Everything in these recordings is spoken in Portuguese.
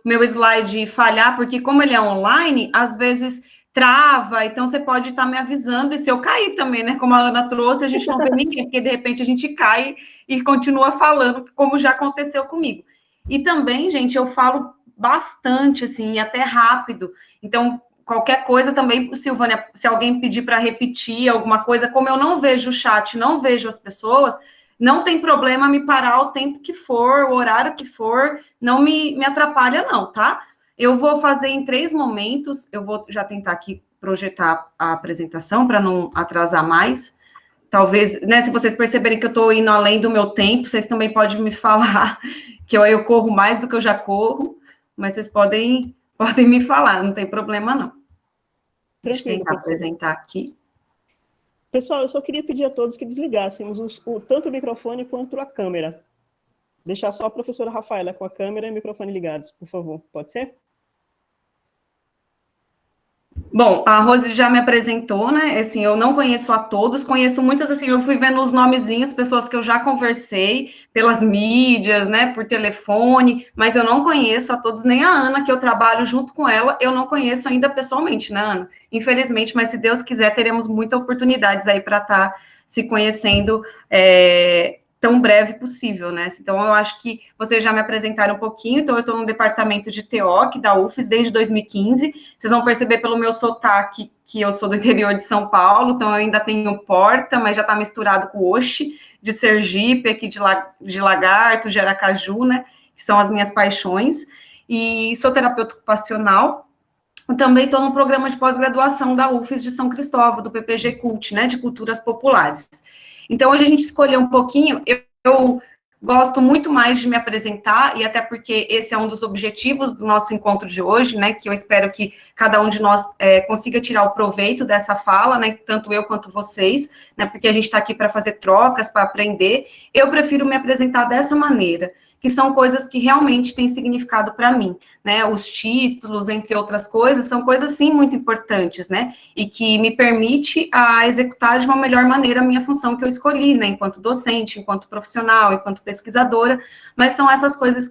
meu slide falhar, porque como ele é online, às vezes trava, então você pode estar me avisando, e se eu cair também, né, como a Ana trouxe, a gente não vê ninguém, porque de repente a gente cai e continua falando, como já aconteceu comigo. E também, gente, eu falo bastante, assim, e até rápido, então, qualquer coisa também, Silvânia, se alguém pedir para repetir alguma coisa, como eu não vejo o chat, não vejo as pessoas, não tem problema me parar o tempo que for, o horário que for, não me atrapalha não, tá? Eu vou fazer em 3 momentos, eu vou já tentar aqui projetar a apresentação para não atrasar mais. Talvez, né, se vocês perceberem que eu estou indo além do meu tempo, vocês também podem me falar que eu corro mais do que eu já corro, mas vocês podem me falar, não tem problema não. Deixa eu tentar apresentar aqui. Pessoal, eu só queria pedir a todos que desligássemos tanto o microfone quanto a câmera. Deixar só a professora Rafaela com a câmera e o microfone ligados, por favor. Pode ser? Bom, a Rose já me apresentou, né? Assim, eu não conheço a todos, conheço muitas, assim, eu fui vendo os nomezinhos, pessoas que eu já conversei pelas mídias, né, por telefone, mas eu não conheço a todos, nem a Ana, que eu trabalho junto com ela, eu não conheço ainda pessoalmente, né, Ana? Infelizmente, mas se Deus quiser, teremos muitas oportunidades aí para estar se conhecendo tão breve possível, né? Então, eu acho que vocês já me apresentaram um pouquinho, então eu estou no departamento de TO, aqui da UFES, desde 2015, vocês vão perceber pelo meu sotaque que eu sou do interior de São Paulo, então eu ainda tenho Porta, mas já está misturado com Oxe, de Sergipe, aqui de Lagarto, de Aracaju, né, que são as minhas paixões, e sou terapeuta ocupacional, também estou no programa de pós-graduação da UFES de São Cristóvão, do PPG Cult, né, de Culturas Populares. Então, hoje a gente escolheu um pouquinho, eu gosto muito mais de me apresentar, e até porque esse é um dos objetivos do nosso encontro de hoje, né, que eu espero que cada um de nós consiga tirar o proveito dessa fala, né, tanto eu quanto vocês, né, porque a gente está aqui para fazer trocas, para aprender. Eu prefiro me apresentar dessa maneira, que são coisas que realmente têm significado para mim, né, os títulos, entre outras coisas, são coisas, sim, muito importantes, né, e que me permite a executar de uma melhor maneira a minha função que eu escolhi, né, enquanto docente, enquanto profissional, enquanto pesquisadora, mas são essas coisas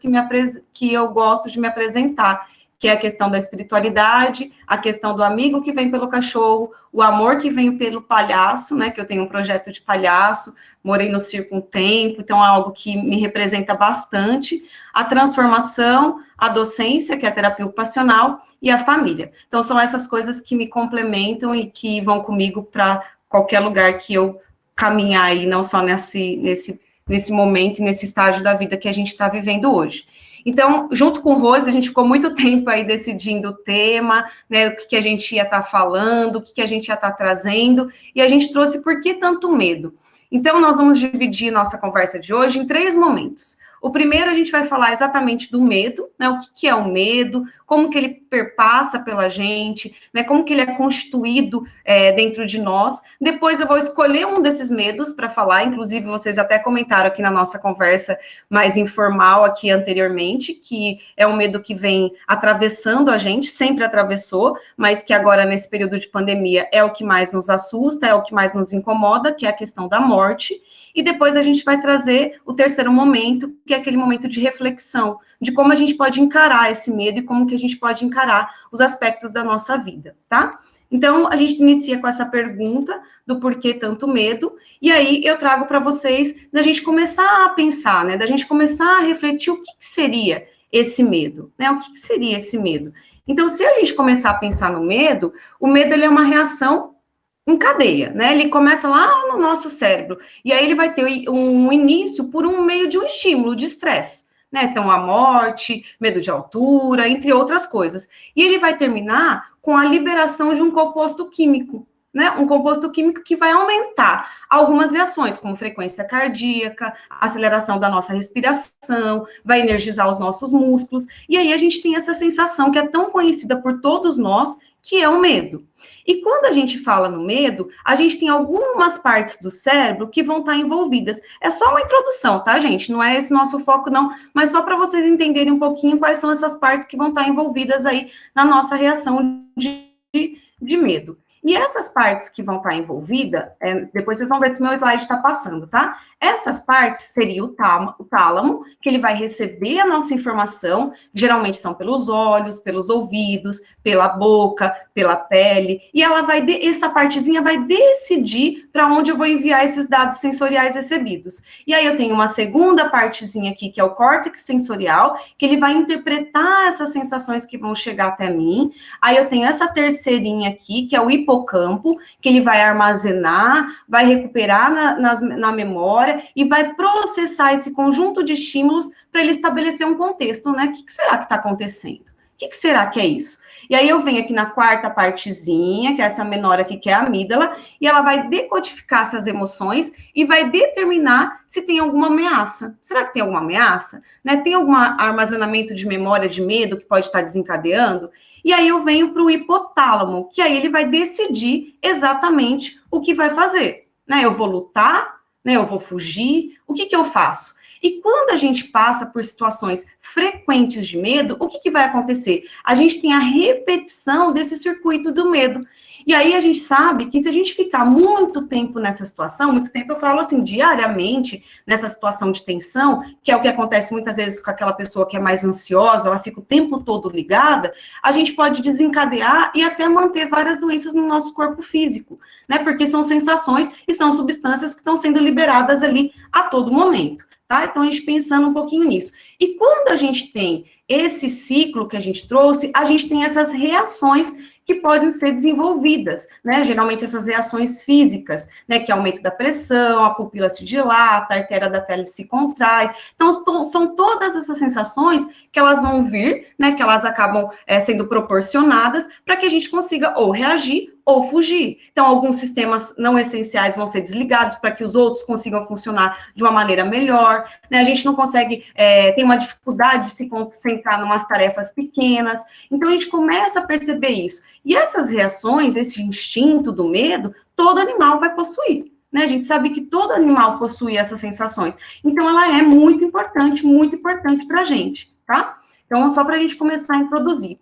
que eu gosto de me apresentar, que é a questão da espiritualidade, a questão do amigo que vem pelo cachorro, o amor que vem pelo palhaço, né, que eu tenho um projeto de palhaço, morei no circo um tempo, então é algo que me representa bastante, a transformação, a docência, que é a terapia ocupacional, e a família. Então, são essas coisas que me complementam e que vão comigo para qualquer lugar que eu caminhar aí, não só nesse momento, nesse estágio da vida que a gente está vivendo hoje. Então, junto com o Rose, a gente ficou muito tempo aí decidindo o tema, né, o que a gente ia estar falando, o que a gente ia estar trazendo, e a gente trouxe Por que Tanto Medo? Então, nós vamos dividir nossa conversa de hoje em 3 momentos. O primeiro, a gente vai falar exatamente do medo, né, o que é o medo, como que ele perpassa pela gente, né, como que ele é constituído dentro de nós. Depois eu vou escolher um desses medos para falar, inclusive vocês até comentaram aqui na nossa conversa mais informal aqui anteriormente, que é um medo que vem atravessando a gente, sempre atravessou, mas que agora nesse período de pandemia é o que mais nos assusta, é o que mais nos incomoda, que é a questão da morte. E depois a gente vai trazer o terceiro momento, que é aquele momento de reflexão, de como a gente pode encarar esse medo e como que a gente pode encarar os aspectos da nossa vida, tá? Então, a gente inicia com essa pergunta do porquê tanto medo, e aí eu trago para vocês, da gente começar a pensar, né, da gente começar a refletir o que seria esse medo, né, o que seria esse medo. Então, se a gente começar a pensar no medo, o medo ele é uma reação em cadeia, né? Ele começa lá no nosso cérebro, e aí ele vai ter um início por um meio de um estímulo de estresse, né? Então, a morte, medo de altura, entre outras coisas. E ele vai terminar com a liberação de um composto químico, né? Um composto químico que vai aumentar algumas reações, como frequência cardíaca, aceleração da nossa respiração, vai energizar os nossos músculos, e aí a gente tem essa sensação que é tão conhecida por todos nós, que é o medo. E quando a gente fala no medo, a gente tem algumas partes do cérebro que vão estar envolvidas. É só uma introdução, tá, gente? Não é esse nosso foco, não, mas só para vocês entenderem um pouquinho quais são essas partes que vão estar envolvidas aí na nossa reação de medo. E essas partes que vão estar envolvidas, depois vocês vão ver se meu slide está passando, tá? Essas partes seria o tálamo, que ele vai receber a nossa informação, geralmente são pelos olhos, pelos ouvidos, pela boca, pela pele, e essa partezinha vai decidir para onde eu vou enviar esses dados sensoriais recebidos. E aí eu tenho uma segunda partezinha aqui, que é o córtex sensorial, que ele vai interpretar essas sensações que vão chegar até mim. Aí eu tenho essa terceirinha aqui, que é o hipocampo, que ele vai armazenar, vai recuperar na memória e vai processar esse conjunto de estímulos para ele estabelecer um contexto, né? O que será que está acontecendo? O que será que é isso? E aí eu venho aqui na quarta partezinha, que é essa menor aqui, que é a amígdala, e ela vai decodificar essas emoções e vai determinar se tem alguma ameaça. Será que tem alguma ameaça? Né? Tem algum armazenamento de memória de medo que pode estar desencadeando? E aí eu venho para o hipotálamo, que aí ele vai decidir exatamente o que vai fazer. Né? Eu vou lutar, né? Eu vou fugir, o que eu faço? E quando a gente passa por situações frequentes de medo, o que vai acontecer? A gente tem a repetição desse circuito do medo. E aí a gente sabe que se a gente ficar muito tempo nessa situação, muito tempo eu falo assim, diariamente, nessa situação de tensão, que é o que acontece muitas vezes com aquela pessoa que é mais ansiosa, ela fica o tempo todo ligada, a gente pode desencadear e até manter várias doenças no nosso corpo físico, né? Porque são sensações e são substâncias que estão sendo liberadas ali a todo momento. Tá? Então, a gente pensando um pouquinho nisso. E quando a gente tem esse ciclo que a gente trouxe, a gente tem essas reações que podem ser desenvolvidas, né? Geralmente essas reações físicas, né? Que é aumento da pressão, a pupila se dilata, a artéria da pele se contrai. Então, são todas essas sensações que elas vão vir, né? Que elas acabam sendo proporcionadas para que a gente consiga ou reagir ou fugir. Então, alguns sistemas não essenciais vão ser desligados para que os outros consigam funcionar de uma maneira melhor, né? A gente não consegue, tem uma dificuldade de se concentrar em umas tarefas pequenas. Então, a gente começa a perceber isso. E essas reações, esse instinto do medo, todo animal vai possuir. Né? A gente sabe que todo animal possui essas sensações. Então, ela é muito importante para a gente, tá? Então, só para a gente começar a introduzir.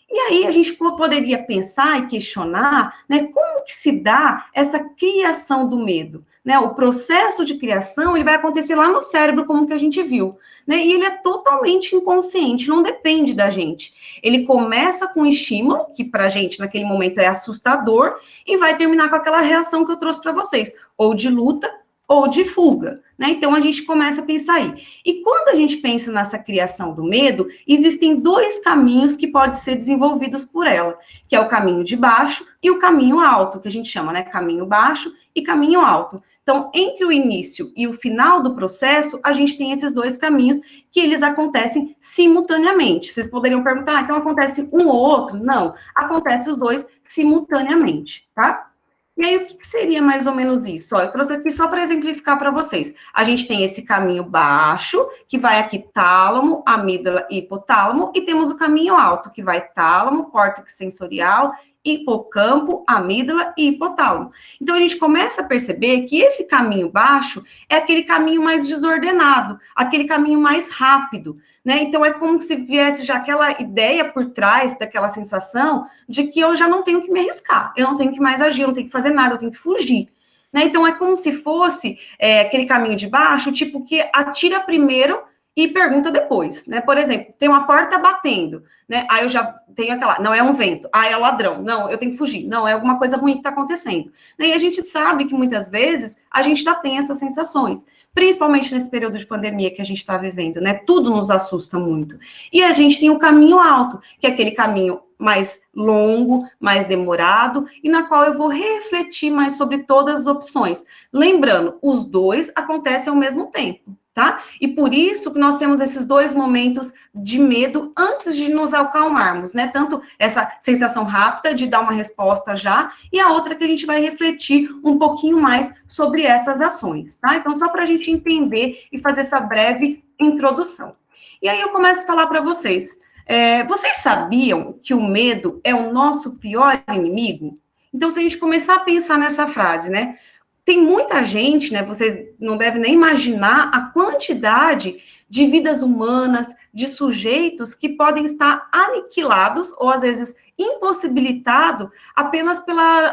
E aí a gente poderia pensar e questionar, né, como que se dá essa criação do medo, né? O processo de criação, ele vai acontecer lá no cérebro, como que a gente viu, né? E ele é totalmente inconsciente, não depende da gente. Ele começa com um estímulo, que pra gente naquele momento é assustador, e vai terminar com aquela reação que eu trouxe para vocês, ou de luta, ou de fuga, né? Então, a gente começa a pensar aí. E quando a gente pensa nessa criação do medo, existem dois caminhos que podem ser desenvolvidos por ela, que é o caminho de baixo e o caminho alto, que a gente chama, né? Caminho baixo e caminho alto. Então, entre o início e o final do processo, a gente tem esses dois caminhos que eles acontecem simultaneamente. Vocês poderiam perguntar, então acontece um ou outro? Não, acontece os dois simultaneamente, tá? E aí, o que seria mais ou menos isso? Ó, eu trouxe aqui só para exemplificar para vocês. A gente tem esse caminho baixo, que vai aqui tálamo, amígdala e hipotálamo, e temos o caminho alto, que vai tálamo, córtex sensorial, hipocampo, amígdala e hipotálamo. Então, a gente começa a perceber que esse caminho baixo é aquele caminho mais desordenado, aquele caminho mais rápido, né? Então, é como se viesse já aquela ideia por trás daquela sensação de que eu já não tenho que me arriscar, eu não tenho que mais agir, eu não tenho que fazer nada, eu tenho que fugir. Né? Então, é como se fosse aquele caminho de baixo, tipo, que atira primeiro e pergunta depois, né? Por exemplo, tem uma porta batendo, né? Aí eu já tenho aquela, não é um vento, é o ladrão, não, eu tenho que fugir, não, é alguma coisa ruim que está acontecendo. Né? E a gente sabe que muitas vezes a gente já tem essas sensações, principalmente nesse período de pandemia que a gente está vivendo, né? Tudo nos assusta muito. E a gente tem o caminho alto, que é aquele caminho mais longo, mais demorado, e na qual eu vou refletir mais sobre todas as opções. Lembrando, os dois acontecem ao mesmo tempo. Tá? E por isso que nós temos esses dois momentos de medo antes de nos acalmarmos, né? Tanto essa sensação rápida de dar uma resposta já, e a outra que a gente vai refletir um pouquinho mais sobre essas ações, tá? Então, só para a gente entender e fazer essa breve introdução. E aí eu começo a falar para vocês. Vocês sabiam que o medo é o nosso pior inimigo? Então, se a gente começar a pensar nessa frase, né? Tem muita gente, né, vocês não devem nem imaginar a quantidade de vidas humanas, de sujeitos que podem estar aniquilados ou, às vezes, impossibilitados apenas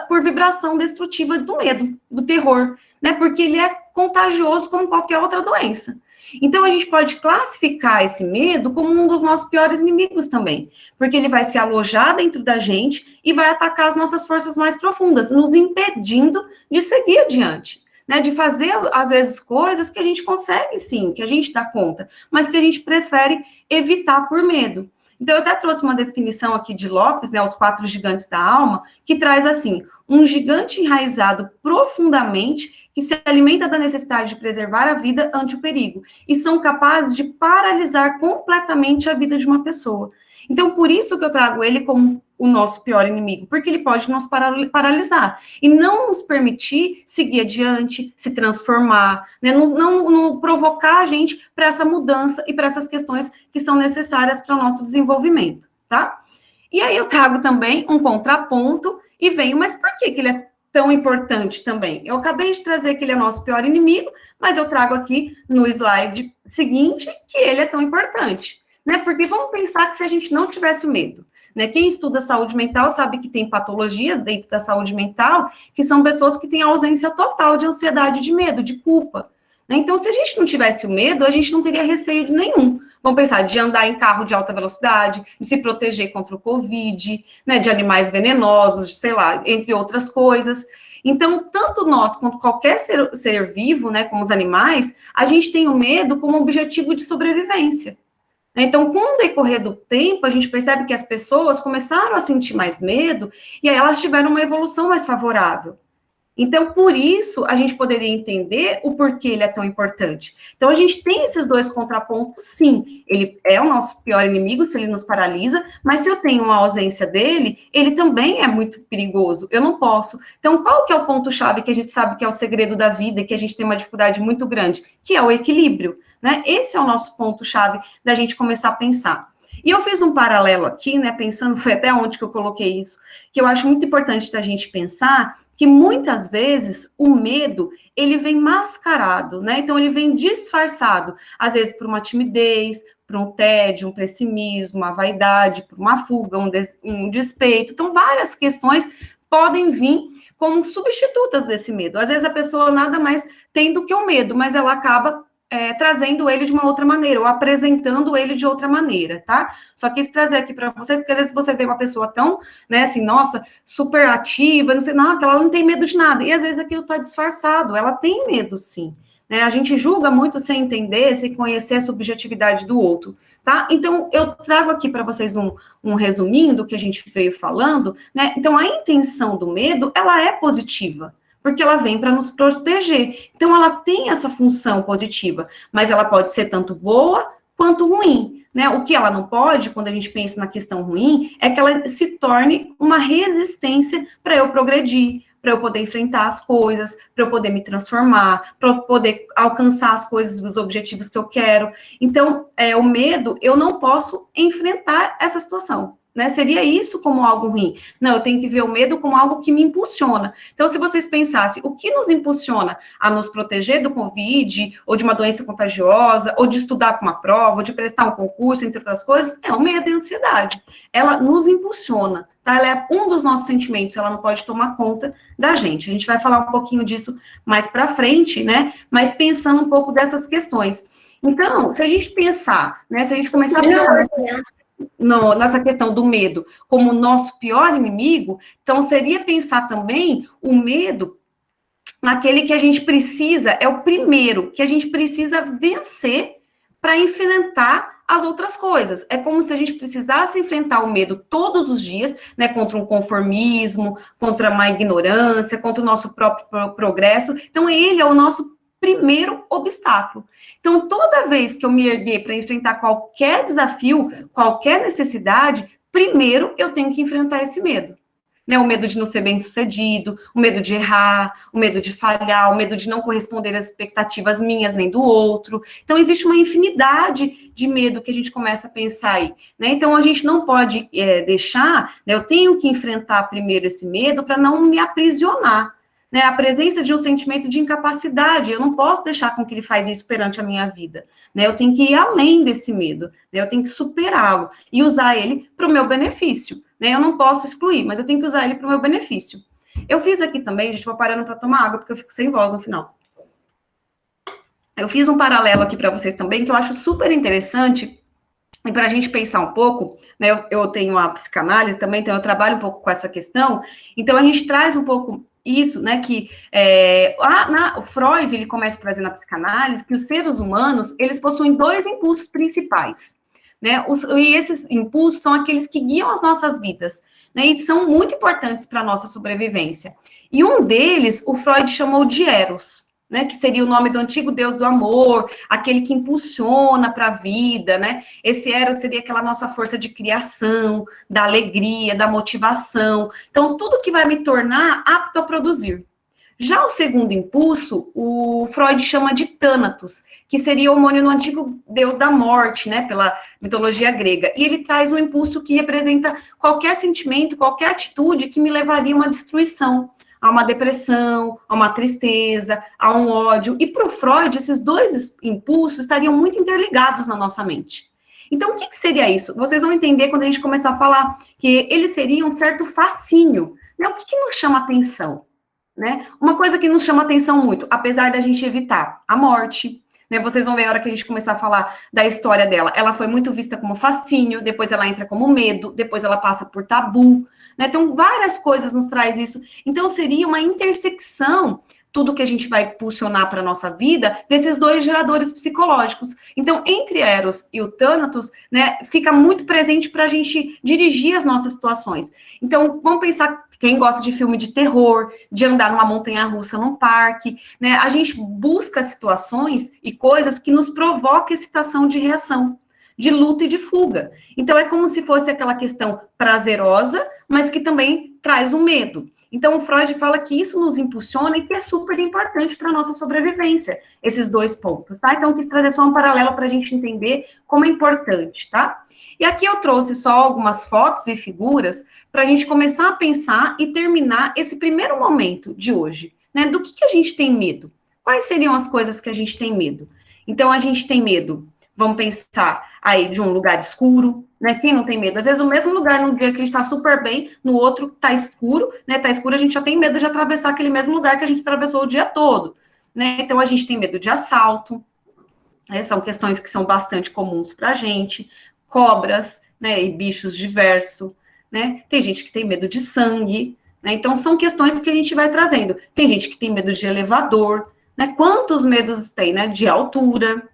por vibração destrutiva do medo, do terror, né, porque ele é contagioso como qualquer outra doença. Então, a gente pode classificar esse medo como um dos nossos piores inimigos também, porque ele vai se alojar dentro da gente e vai atacar as nossas forças mais profundas, nos impedindo de seguir adiante, né? De fazer, às vezes, coisas que a gente consegue sim, que a gente dá conta, mas que a gente prefere evitar por medo. Então, eu até trouxe uma definição aqui de Lopes, né, os 4 gigantes da alma, que traz assim, um gigante enraizado profundamente, que se alimenta da necessidade de preservar a vida ante o perigo, e são capazes de paralisar completamente a vida de uma pessoa. Então, por isso que eu trago ele como o nosso pior inimigo, porque ele pode nos paralisar e não nos permitir seguir adiante, se transformar, né? Não provocar a gente para essa mudança e para essas questões que são necessárias para o nosso desenvolvimento, tá? E aí eu trago também um contraponto e venho, mas por que ele é tão importante também? Eu acabei de trazer que ele é nosso pior inimigo, mas eu trago aqui no slide seguinte que ele é tão importante, né? Porque vamos pensar que se a gente não tivesse o medo, né? Quem estuda saúde mental sabe que tem patologias dentro da saúde mental que são pessoas que têm ausência total de ansiedade, de medo, de culpa, né? Então, se a gente não tivesse o medo, a gente não teria receio nenhum. Vamos pensar de andar em carro de alta velocidade, de se proteger contra o Covid, né, de animais venenosos, sei lá, entre outras coisas. Então, tanto nós quanto qualquer ser vivo, né, como os animais, a gente tem o medo como objetivo de sobrevivência. Então, com o decorrer do tempo, a gente percebe que as pessoas começaram a sentir mais medo e aí elas tiveram uma evolução mais favorável. Então, por isso, a gente poderia entender o porquê ele é tão importante. Então, a gente tem esses dois contrapontos, sim. Ele é o nosso pior inimigo, se ele nos paralisa, mas se eu tenho uma ausência dele, ele também é muito perigoso. Eu não posso. Então, qual que é o ponto-chave que a gente sabe que é o segredo da vida e que a gente tem uma dificuldade muito grande? Que é o equilíbrio, né? Esse é o nosso ponto-chave da gente começar a pensar. E eu fiz um paralelo aqui, né, pensando, foi até onde que eu coloquei isso, que eu acho muito importante da gente pensar que muitas vezes o medo, ele vem mascarado, né? Então, ele vem disfarçado, às vezes por uma timidez, por um tédio, um pessimismo, uma vaidade, por uma fuga, um despeito. Então, várias questões podem vir como substitutas desse medo. Às vezes a pessoa nada mais tem do que o medo, mas ela acaba trazendo ele de uma outra maneira, ou apresentando ele de outra maneira, tá? Só quis trazer aqui para vocês, porque às vezes você vê uma pessoa tão, né, assim, nossa, super ativa, não sei, não, ela não tem medo de nada, e às vezes aquilo tá disfarçado, ela tem medo, sim, né? A gente julga muito sem entender, sem conhecer a subjetividade do outro, tá? Então, eu trago aqui para vocês um resuminho do que a gente veio falando, né? Então, a intenção do medo, ela é positiva, porque ela vem para nos proteger. Então, ela tem essa função positiva, mas ela pode ser tanto boa quanto ruim, né? O que ela não pode, quando a gente pensa na questão ruim, é que ela se torne uma resistência para eu progredir, para eu poder enfrentar as coisas, para eu poder me transformar, para eu poder alcançar as coisas, os objetivos que eu quero. Então, o medo, eu não posso enfrentar essa situação. Né? Seria isso como algo ruim? Não, eu tenho que ver o medo como algo que me impulsiona. Então, se vocês pensassem, o que nos impulsiona a nos proteger do Covid, ou de uma doença contagiosa, ou de estudar para uma prova, ou de prestar um concurso, entre outras coisas, é o medo e a ansiedade. Ela nos impulsiona, tá? Ela é um dos nossos sentimentos, ela não pode tomar conta da gente. A gente vai falar um pouquinho disso mais para frente, né? Mas pensando um pouco dessas questões. Então, se a gente pensar, né? Se a gente começar a pensar nessa questão do medo como nosso pior inimigo, então seria pensar também o medo naquele que a gente precisa, é o primeiro, que a gente precisa vencer para enfrentar as outras coisas. É como se a gente precisasse enfrentar o medo todos os dias, né, contra um conformismo, contra uma ignorância, contra o nosso próprio progresso. Então, ele é o nosso primeiro obstáculo. Então, toda vez que eu me erguer para enfrentar qualquer desafio, qualquer necessidade, primeiro eu tenho que enfrentar esse medo. Né? O medo de não ser bem-sucedido, o medo de errar, o medo de falhar, o medo de não corresponder às expectativas minhas nem do outro. Então, existe uma infinidade de medo que a gente começa a pensar aí. Né? Então, a gente não pode deixar, né? Eu tenho que enfrentar primeiro esse medo para não me aprisionar. Né, a presença de um sentimento de incapacidade, eu não posso deixar com que ele faz isso perante a minha vida, né, eu tenho que ir além desse medo, né, eu tenho que superá-lo e usar ele para o meu benefício, né, eu não posso excluir, mas eu tenho que usar ele para o meu benefício. Eu fiz aqui também, gente, vou parando para tomar água, porque eu fico sem voz no final. Eu fiz um paralelo aqui para vocês também, que eu acho super interessante, e para a gente pensar um pouco, né, eu tenho a psicanálise também, então eu trabalho um pouco com essa questão, então a gente traz um pouco isso, né, que o Freud, ele começa a trazer na psicanálise que os seres humanos, eles possuem dois impulsos principais, né, e esses impulsos são aqueles que guiam as nossas vidas, né, e são muito importantes para a nossa sobrevivência. E um deles, o Freud chamou de Eros, né, que seria o nome do antigo deus do amor, aquele que impulsiona para a vida, né? Esse Eros seria aquela nossa força de criação, da alegria, da motivação. Então, tudo que vai me tornar apto a produzir. Já o segundo impulso, o Freud chama de Thanatos, que seria o homônimo do antigo deus da morte, né, pela mitologia grega. E ele traz um impulso que representa qualquer sentimento, qualquer atitude que me levaria a uma destruição, a uma depressão, a uma tristeza, a um ódio. E para o Freud, esses dois impulsos estariam muito interligados na nossa mente. Então, o que seria isso? Vocês vão entender quando a gente começar a falar que eles seriam um certo fascínio. Né? O que nos chama atenção? Né? Uma coisa que nos chama atenção muito, apesar da gente evitar a morte, né? Vocês vão ver a hora que a gente começar a falar da história dela. Ela foi muito vista como fascínio, depois ela entra como medo, depois ela passa por tabu, né? Então, várias coisas nos traz isso. Então, seria uma intersecção, tudo que a gente vai impulsionar para a nossa vida, desses dois geradores psicológicos. Então, entre Eros e o Thanatos, né, fica muito presente para a gente dirigir as nossas situações. Então, vamos pensar, quem gosta de filme de terror, de andar numa montanha-russa num parque, né, a gente busca situações e coisas que nos provoquem excitação de reação, de luta e de fuga. Então, é como se fosse aquela questão prazerosa, mas que também traz o medo. Então, o Freud fala que isso nos impulsiona e que é super importante para a nossa sobrevivência, esses dois pontos, tá? Então, eu quis trazer só um paralelo para a gente entender como é importante, tá? E aqui eu trouxe só algumas fotos e figuras para a gente começar a pensar e terminar esse primeiro momento de hoje, né? Do que a gente tem medo? Quais seriam as coisas que a gente tem medo? Então, a gente tem medo, vamos pensar aí de um lugar escuro, né? Quem não tem medo? Às vezes o mesmo lugar num dia que a gente tá super bem, no outro tá escuro, né? Tá escuro, a gente já tem medo de atravessar aquele mesmo lugar que a gente atravessou o dia todo, né? Então a gente tem medo de assalto, né? São questões que são bastante comuns pra gente, cobras, né? E bichos diversos, né? Tem gente que tem medo de sangue, né? Então são questões que a gente vai trazendo. Tem gente que tem medo de elevador, né? Quantos medos tem, né? De altura.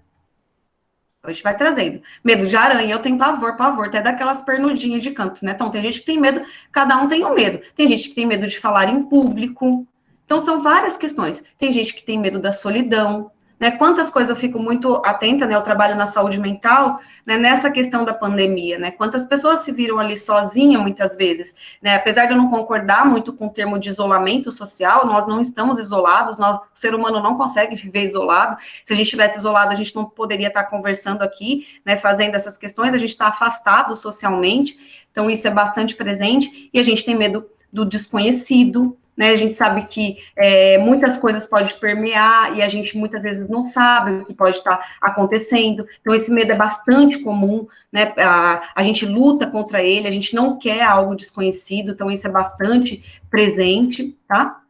A gente vai trazendo. Medo de aranha, eu tenho pavor, até daquelas pernudinhas de canto, né? Então, tem gente que tem medo, cada um tem um medo. Tem gente que tem medo de falar em público. Então, são várias questões. Tem gente que tem medo da solidão, né? Quantas coisas eu fico muito atenta, né? Eu trabalho na saúde mental, né? Nessa questão da pandemia, né? Quantas pessoas se viram ali sozinhas, muitas vezes, né? Apesar de eu não concordar muito com o termo de isolamento social, nós não estamos isolados, o ser humano não consegue viver isolado. Se a gente estivesse isolado, a gente não poderia estar conversando aqui, né? Fazendo essas questões, a gente está afastado socialmente, então isso é bastante presente, e a gente tem medo do desconhecido, né? A gente sabe que muitas coisas podem permear e a gente muitas vezes não sabe o que pode estar acontecendo. Então, esse medo é bastante comum, né? A gente luta contra ele, a gente não quer algo desconhecido, então isso é bastante presente, tá?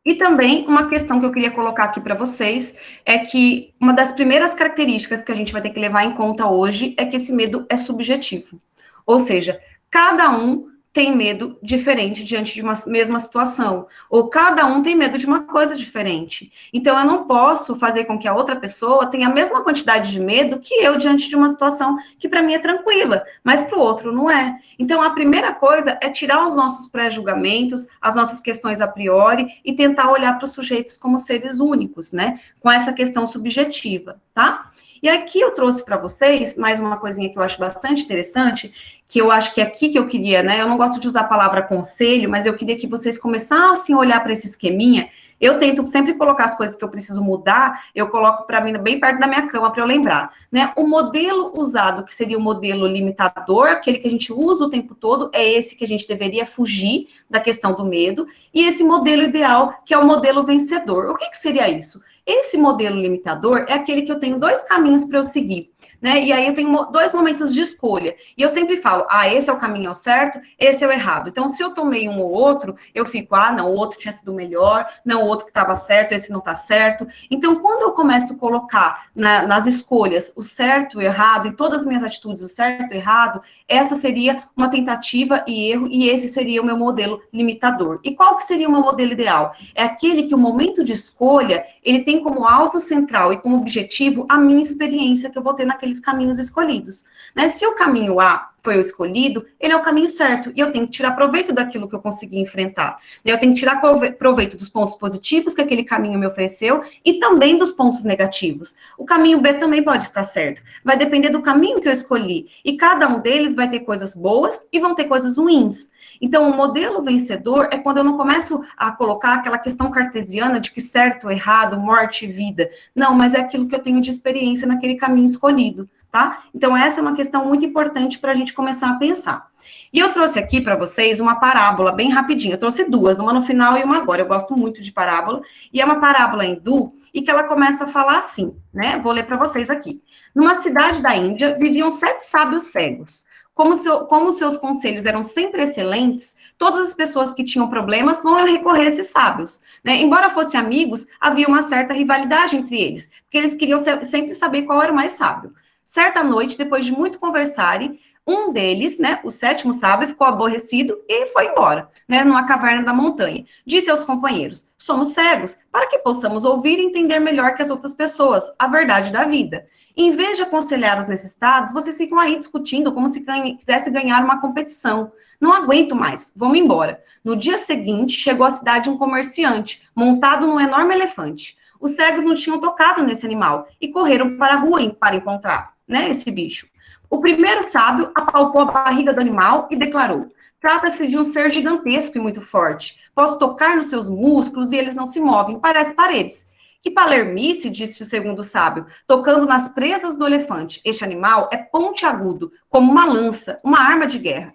E também uma questão que eu queria colocar aqui para vocês é que uma das primeiras características que a gente vai ter que levar em conta hoje é que esse medo é subjetivo. Ou seja, cada um tem medo diferente diante de uma mesma situação, ou cada um tem medo de uma coisa diferente. Então, eu não posso fazer com que a outra pessoa tenha a mesma quantidade de medo que eu diante de uma situação que para mim é tranquila, mas para o outro não é. Então, a primeira coisa é tirar os nossos pré-julgamentos, as nossas questões a priori e tentar olhar para os sujeitos como seres únicos, né? Com essa questão subjetiva, tá? E aqui eu trouxe para vocês mais uma coisinha que eu acho bastante interessante, que eu acho que é aqui que eu queria, né? Eu não gosto de usar a palavra conselho, mas eu queria que vocês começassem a olhar para esse esqueminha. Eu tento sempre colocar as coisas que eu preciso mudar, eu coloco para mim bem perto da minha cama para eu lembrar, né? O modelo usado, que seria o modelo limitador, aquele que a gente usa o tempo todo, é esse que a gente deveria fugir da questão do medo, e esse modelo ideal, que é o modelo vencedor. O que seria isso? Esse modelo limitador é aquele que eu tenho dois caminhos para eu seguir. né? E aí eu tenho dois momentos de escolha. E eu sempre falo, esse é o caminho ao certo, esse é o errado. Então, se eu tomei um ou outro, eu fico, não, o outro tinha sido melhor, não, o outro que estava certo, esse não está certo. Então, quando eu começo a colocar nas escolhas o certo e o errado, em todas as minhas atitudes, o certo e o errado, essa seria uma tentativa e erro, e esse seria o meu modelo limitador. E qual que seria o meu modelo ideal? É aquele que o momento de escolha, ele tem como alvo central e como objetivo a minha experiência que eu vou ter naqueles caminhos escolhidos, né? Se o caminho A foi o escolhido, ele é o caminho certo, e eu tenho que tirar proveito daquilo que eu consegui enfrentar. Eu tenho que tirar proveito dos pontos positivos que aquele caminho me ofereceu, e também dos pontos negativos. O caminho B também pode estar certo, vai depender do caminho que eu escolhi, e cada um deles vai ter coisas boas e vão ter coisas ruins. Então, o modelo vencedor é quando eu não começo a colocar aquela questão cartesiana de que certo, errado, morte e vida. Não, mas é aquilo que eu tenho de experiência naquele caminho escolhido, tá? Então, essa é uma questão muito importante para a gente começar a pensar. E eu trouxe aqui para vocês uma parábola bem rapidinho. Eu trouxe duas, uma no final e uma agora. Eu gosto muito de parábola. E é uma parábola hindu e que ela começa a falar assim, né? Vou ler para vocês aqui. Numa cidade da Índia, viviam 7 sábios cegos. Como seus conselhos eram sempre excelentes, todas as pessoas que tinham problemas vão recorrer a esses sábios, né? Embora fossem amigos, havia uma certa rivalidade entre eles, porque eles queriam sempre saber qual era o mais sábio. Certa noite, depois de muito conversarem, um deles, né, o 7º sábio, ficou aborrecido e foi embora, né, numa caverna da montanha. Disse aos companheiros: somos cegos, para que possamos ouvir e entender melhor que as outras pessoas a verdade da vida. Em vez de aconselhar os necessitados, vocês ficam aí discutindo como se quisesse ganhar uma competição. Não aguento mais, vamos embora. No dia seguinte, chegou à cidade um comerciante, montado num enorme elefante. Os cegos não tinham tocado nesse animal e correram para a rua para encontrar, né, esse bicho. O primeiro sábio apalpou a barriga do animal e declarou: trata-se de um ser gigantesco e muito forte. Posso tocar nos seus músculos e eles não se movem, parece paredes. Que palermice, disse o segundo sábio, tocando nas presas do elefante. Este animal é pontiagudo, como uma lança, uma arma de guerra.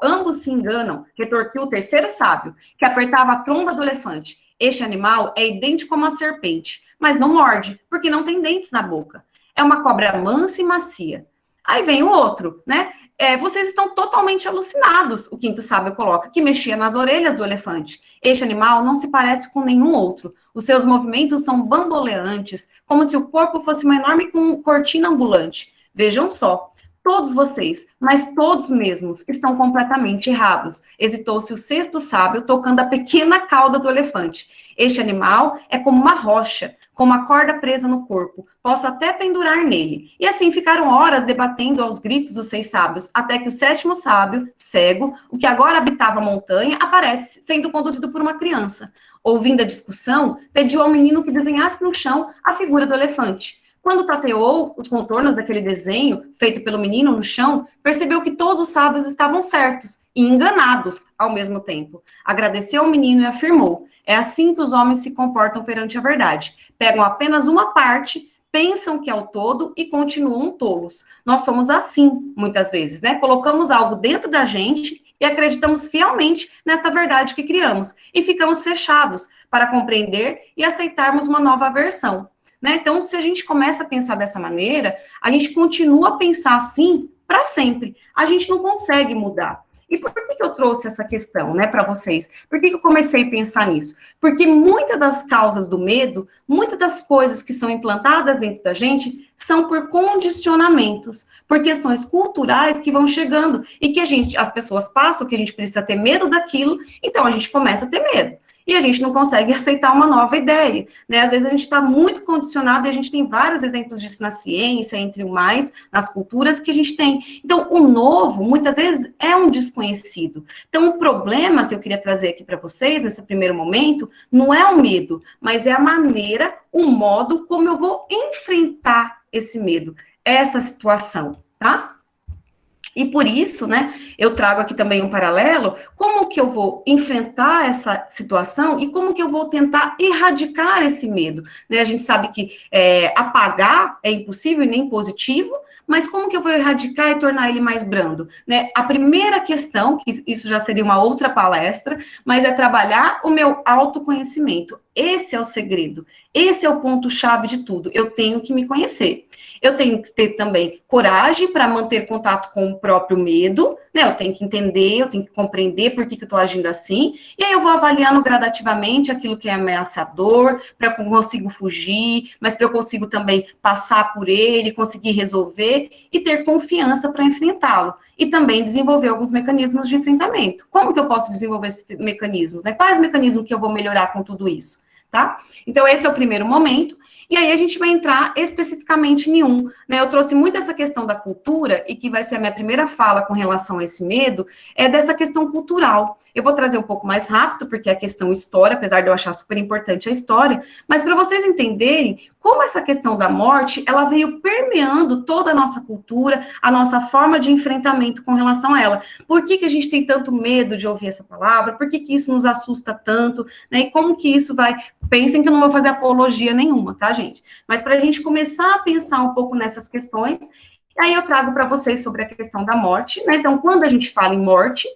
Ambos se enganam, retorquiu o terceiro sábio, que apertava a tromba do elefante. Este animal é idêntico a uma serpente, mas não morde, porque não tem dentes na boca. É uma cobra mansa e macia. Aí vem o outro, né? Vocês estão totalmente alucinados, o quinto sábio coloca, que mexia nas orelhas do elefante. Este animal não se parece com nenhum outro. Os seus movimentos são bamboleantes, como se o corpo fosse uma enorme cortina ambulante. Vejam só, todos vocês, mas todos mesmos, estão completamente errados. Hesitou-se o sexto sábio, tocando a pequena cauda do elefante. Este animal é como uma rocha, com uma corda presa no corpo. Posso até pendurar nele. E assim ficaram horas debatendo aos gritos os 6 sábios, até que o 7º sábio, cego, o que agora habitava a montanha, aparece, sendo conduzido por uma criança. Ouvindo a discussão, pediu ao menino que desenhasse no chão a figura do elefante. Quando tateou os contornos daquele desenho, feito pelo menino no chão, percebeu que todos os sábios estavam certos e enganados ao mesmo tempo. Agradeceu ao menino e afirmou: é assim que os homens se comportam perante a verdade. Pegam apenas uma parte, pensam que é o todo e continuam tolos. Nós somos assim, muitas vezes, né? Colocamos algo dentro da gente e acreditamos fielmente nesta verdade que criamos. E ficamos fechados para compreender e aceitarmos uma nova versão. Né? Então, se a gente começa a pensar dessa maneira, a gente continua a pensar assim para sempre. A gente não consegue mudar. E por que eu trouxe essa questão, né, para vocês? Por que eu comecei a pensar nisso? Porque muitas das causas do medo, muitas das coisas que são implantadas dentro da gente, são por condicionamentos, por questões culturais que vão chegando e que as pessoas passam, que a gente precisa ter medo daquilo, então a gente começa a ter medo. E a gente não consegue aceitar uma nova ideia, né? Às vezes a gente está muito condicionado, e a gente tem vários exemplos disso na ciência, entre o mais, nas culturas que a gente tem. Então, o novo, muitas vezes, é um desconhecido. Então, o problema que eu queria trazer aqui para vocês, nesse primeiro momento, não é o medo, mas é a maneira, o modo como eu vou enfrentar esse medo, essa situação, tá? E por isso, né, eu trago aqui também um paralelo, como que eu vou enfrentar essa situação e como que eu vou tentar erradicar esse medo, né? A gente sabe que apagar é impossível e nem positivo, mas como que eu vou erradicar e tornar ele mais brando, né? A primeira questão, que isso já seria uma outra palestra, mas é trabalhar o meu autoconhecimento. Esse é o segredo. Esse é o ponto-chave de tudo. Eu tenho que me conhecer. Eu tenho que ter também coragem para manter contato com o próprio medo, né? Eu tenho que entender, eu tenho que compreender por que eu estou agindo assim, e aí eu vou avaliando gradativamente aquilo que é ameaçador, para eu consigo fugir, mas para eu consigo também passar por ele, conseguir resolver e ter confiança para enfrentá-lo. E também desenvolver alguns mecanismos de enfrentamento. Como que eu posso desenvolver esses mecanismos, né? Quais mecanismos que eu vou melhorar com tudo isso, tá? Então, esse é o primeiro momento. E aí a gente vai entrar especificamente em um, né? Eu trouxe muito essa questão da cultura, e que vai ser a minha primeira fala com relação a esse medo, é dessa questão cultural. Eu vou trazer um pouco mais rápido, porque é a questão história, apesar de eu achar super importante a história, mas para vocês entenderem como essa questão da morte, ela veio permeando toda a nossa cultura, a nossa forma de enfrentamento com relação a ela. Por que a gente tem tanto medo de ouvir essa palavra? Por que isso nos assusta tanto? Né? E como que isso vai... Pensem que eu não vou fazer apologia nenhuma, tá, gente? Mas para a gente começar a pensar um pouco nessas questões, aí eu trago para vocês sobre a questão da morte, né? Então, quando a gente fala em morte,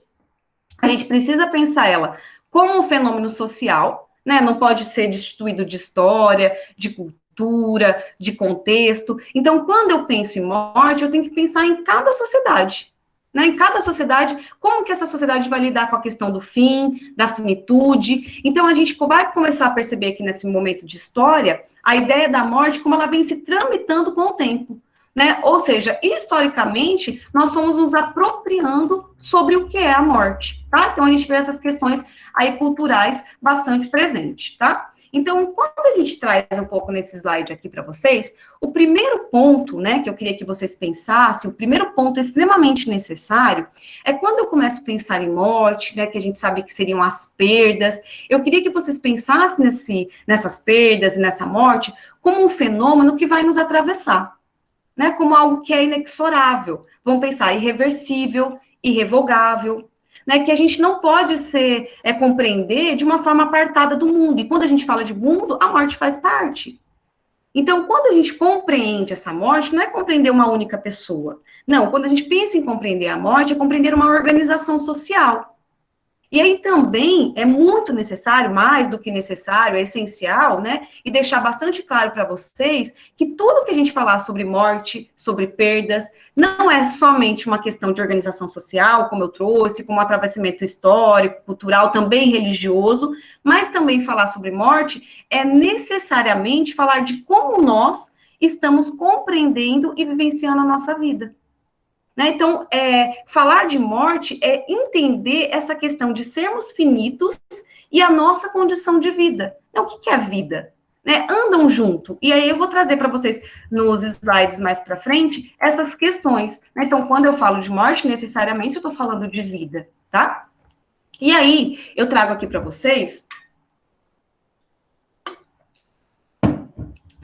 a gente precisa pensar ela como um fenômeno social, né? Não pode ser destituído de história, de cultura, de contexto. Então, quando eu penso em morte, eu tenho que pensar em cada sociedade. Né, em cada sociedade, como que essa sociedade vai lidar com a questão do fim, da finitude. Então, a gente vai começar a perceber aqui nesse momento de história, a ideia da morte, como ela vem se tramitando com o tempo. Né? Ou seja, historicamente, nós fomos nos apropriando sobre o que é a morte. Tá? Então, a gente vê essas questões aí culturais bastante presentes. Tá? Então, quando a gente traz um pouco nesse slide aqui para vocês, o primeiro ponto, né, que eu queria que vocês pensassem, o primeiro ponto extremamente necessário, é quando eu começo a pensar em morte, né, que a gente sabe que seriam as perdas, eu queria que vocês pensassem nessas perdas e nessa morte como um fenômeno que vai nos atravessar, né, como algo que é inexorável. Vamos pensar irreversível, irrevogável, né, que a gente não pode compreender de uma forma apartada do mundo. E quando a gente fala de mundo, a morte faz parte. Então, quando a gente compreende essa morte, não é compreender uma única pessoa. Não, quando a gente pensa em compreender a morte, é compreender uma organização social. E aí também é muito necessário, mais do que necessário, é essencial, né? E deixar bastante claro para vocês que tudo que a gente falar sobre morte, sobre perdas, não é somente uma questão de organização social, como eu trouxe, como atravessamento histórico, cultural, também religioso, mas também falar sobre morte é necessariamente falar de como nós estamos compreendendo e vivenciando a nossa vida. Né? Então, falar de morte é entender essa questão de sermos finitos e a nossa condição de vida. Então, o que é a vida? Né? Andam junto. E aí eu vou trazer para vocês, nos slides mais para frente, essas questões. Né? Então, quando eu falo de morte, necessariamente eu estou falando de vida, tá? E aí, eu trago aqui para vocês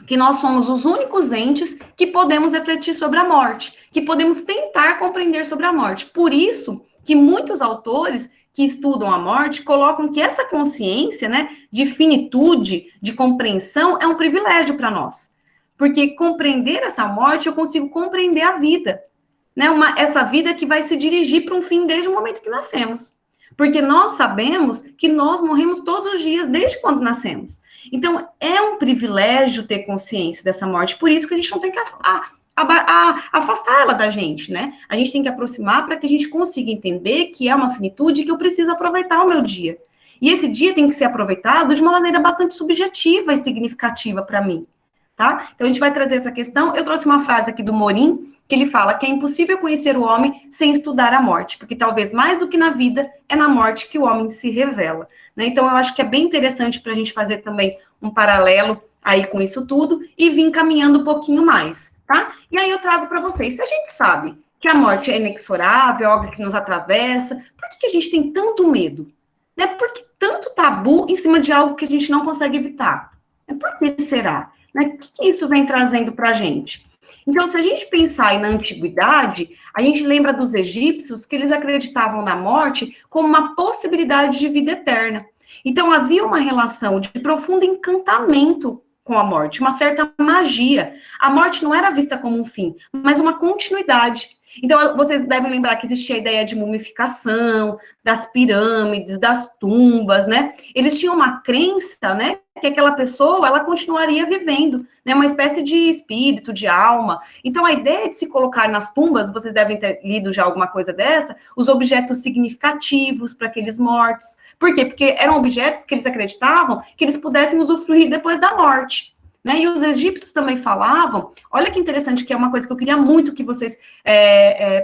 que nós somos os únicos entes que podemos refletir sobre a morte, que podemos tentar compreender sobre a morte. Por isso que muitos autores que estudam a morte colocam que essa consciência, né, de finitude, de compreensão, é um privilégio para nós. Porque compreender essa morte, eu consigo compreender a vida. Né, essa vida que vai se dirigir para um fim desde o momento que nascemos. Porque nós sabemos que nós morremos todos os dias, desde quando nascemos. Então, é um privilégio ter consciência dessa morte, por isso que a gente não tem que afastar ela da gente, né? A gente tem que aproximar para que a gente consiga entender que é uma finitude que eu preciso aproveitar o meu dia. E esse dia tem que ser aproveitado de uma maneira bastante subjetiva e significativa para mim, tá? Então, a gente vai trazer essa questão. Eu trouxe uma frase aqui do Morin, que ele fala que é impossível conhecer o homem sem estudar a morte, porque talvez mais do que na vida, é na morte que o homem se revela. Né? Então, eu acho que é bem interessante para a gente fazer também um paralelo aí com isso tudo e vir caminhando um pouquinho mais, tá? E aí eu trago para vocês, se a gente sabe que a morte é inexorável, algo que nos atravessa, por que a gente tem tanto medo? Né? Por que tanto tabu em cima de algo que a gente não consegue evitar? Por que será? Né? O que isso vem trazendo para a gente? Então, se a gente pensar aí na antiguidade, a gente lembra dos egípcios que eles acreditavam na morte como uma possibilidade de vida eterna. Então, havia uma relação de profundo encantamento com a morte, uma certa magia. A morte não era vista como um fim, mas uma continuidade. Então, vocês devem lembrar que existia a ideia de mumificação, das pirâmides, das tumbas, né? Eles tinham uma crença, né, que aquela pessoa, ela continuaria vivendo, né, uma espécie de espírito, de alma. Então, a ideia de se colocar nas tumbas, vocês devem ter lido já alguma coisa dessa, os objetos significativos para aqueles mortos. Por quê? Porque eram objetos que eles acreditavam que eles pudessem usufruir depois da morte. Né? E os egípcios também falavam, olha que interessante, que é uma coisa que eu queria muito que vocês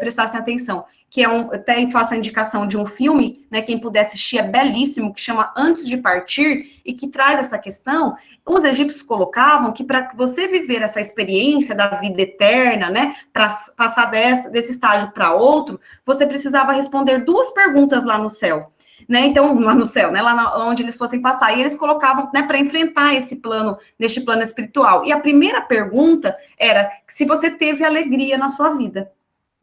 prestassem atenção, que até faço a indicação de um filme, né, quem puder assistir, é belíssimo, que chama Antes de Partir, e que traz essa questão. Os egípcios colocavam que para você viver essa experiência da vida eterna, né, para passar desse estágio para outro, você precisava responder 2 perguntas lá no céu. Né, então, lá no céu, né, lá onde eles fossem passar, e eles colocavam, né, para enfrentar esse plano, neste plano espiritual. E a primeira pergunta era se você teve alegria na sua vida,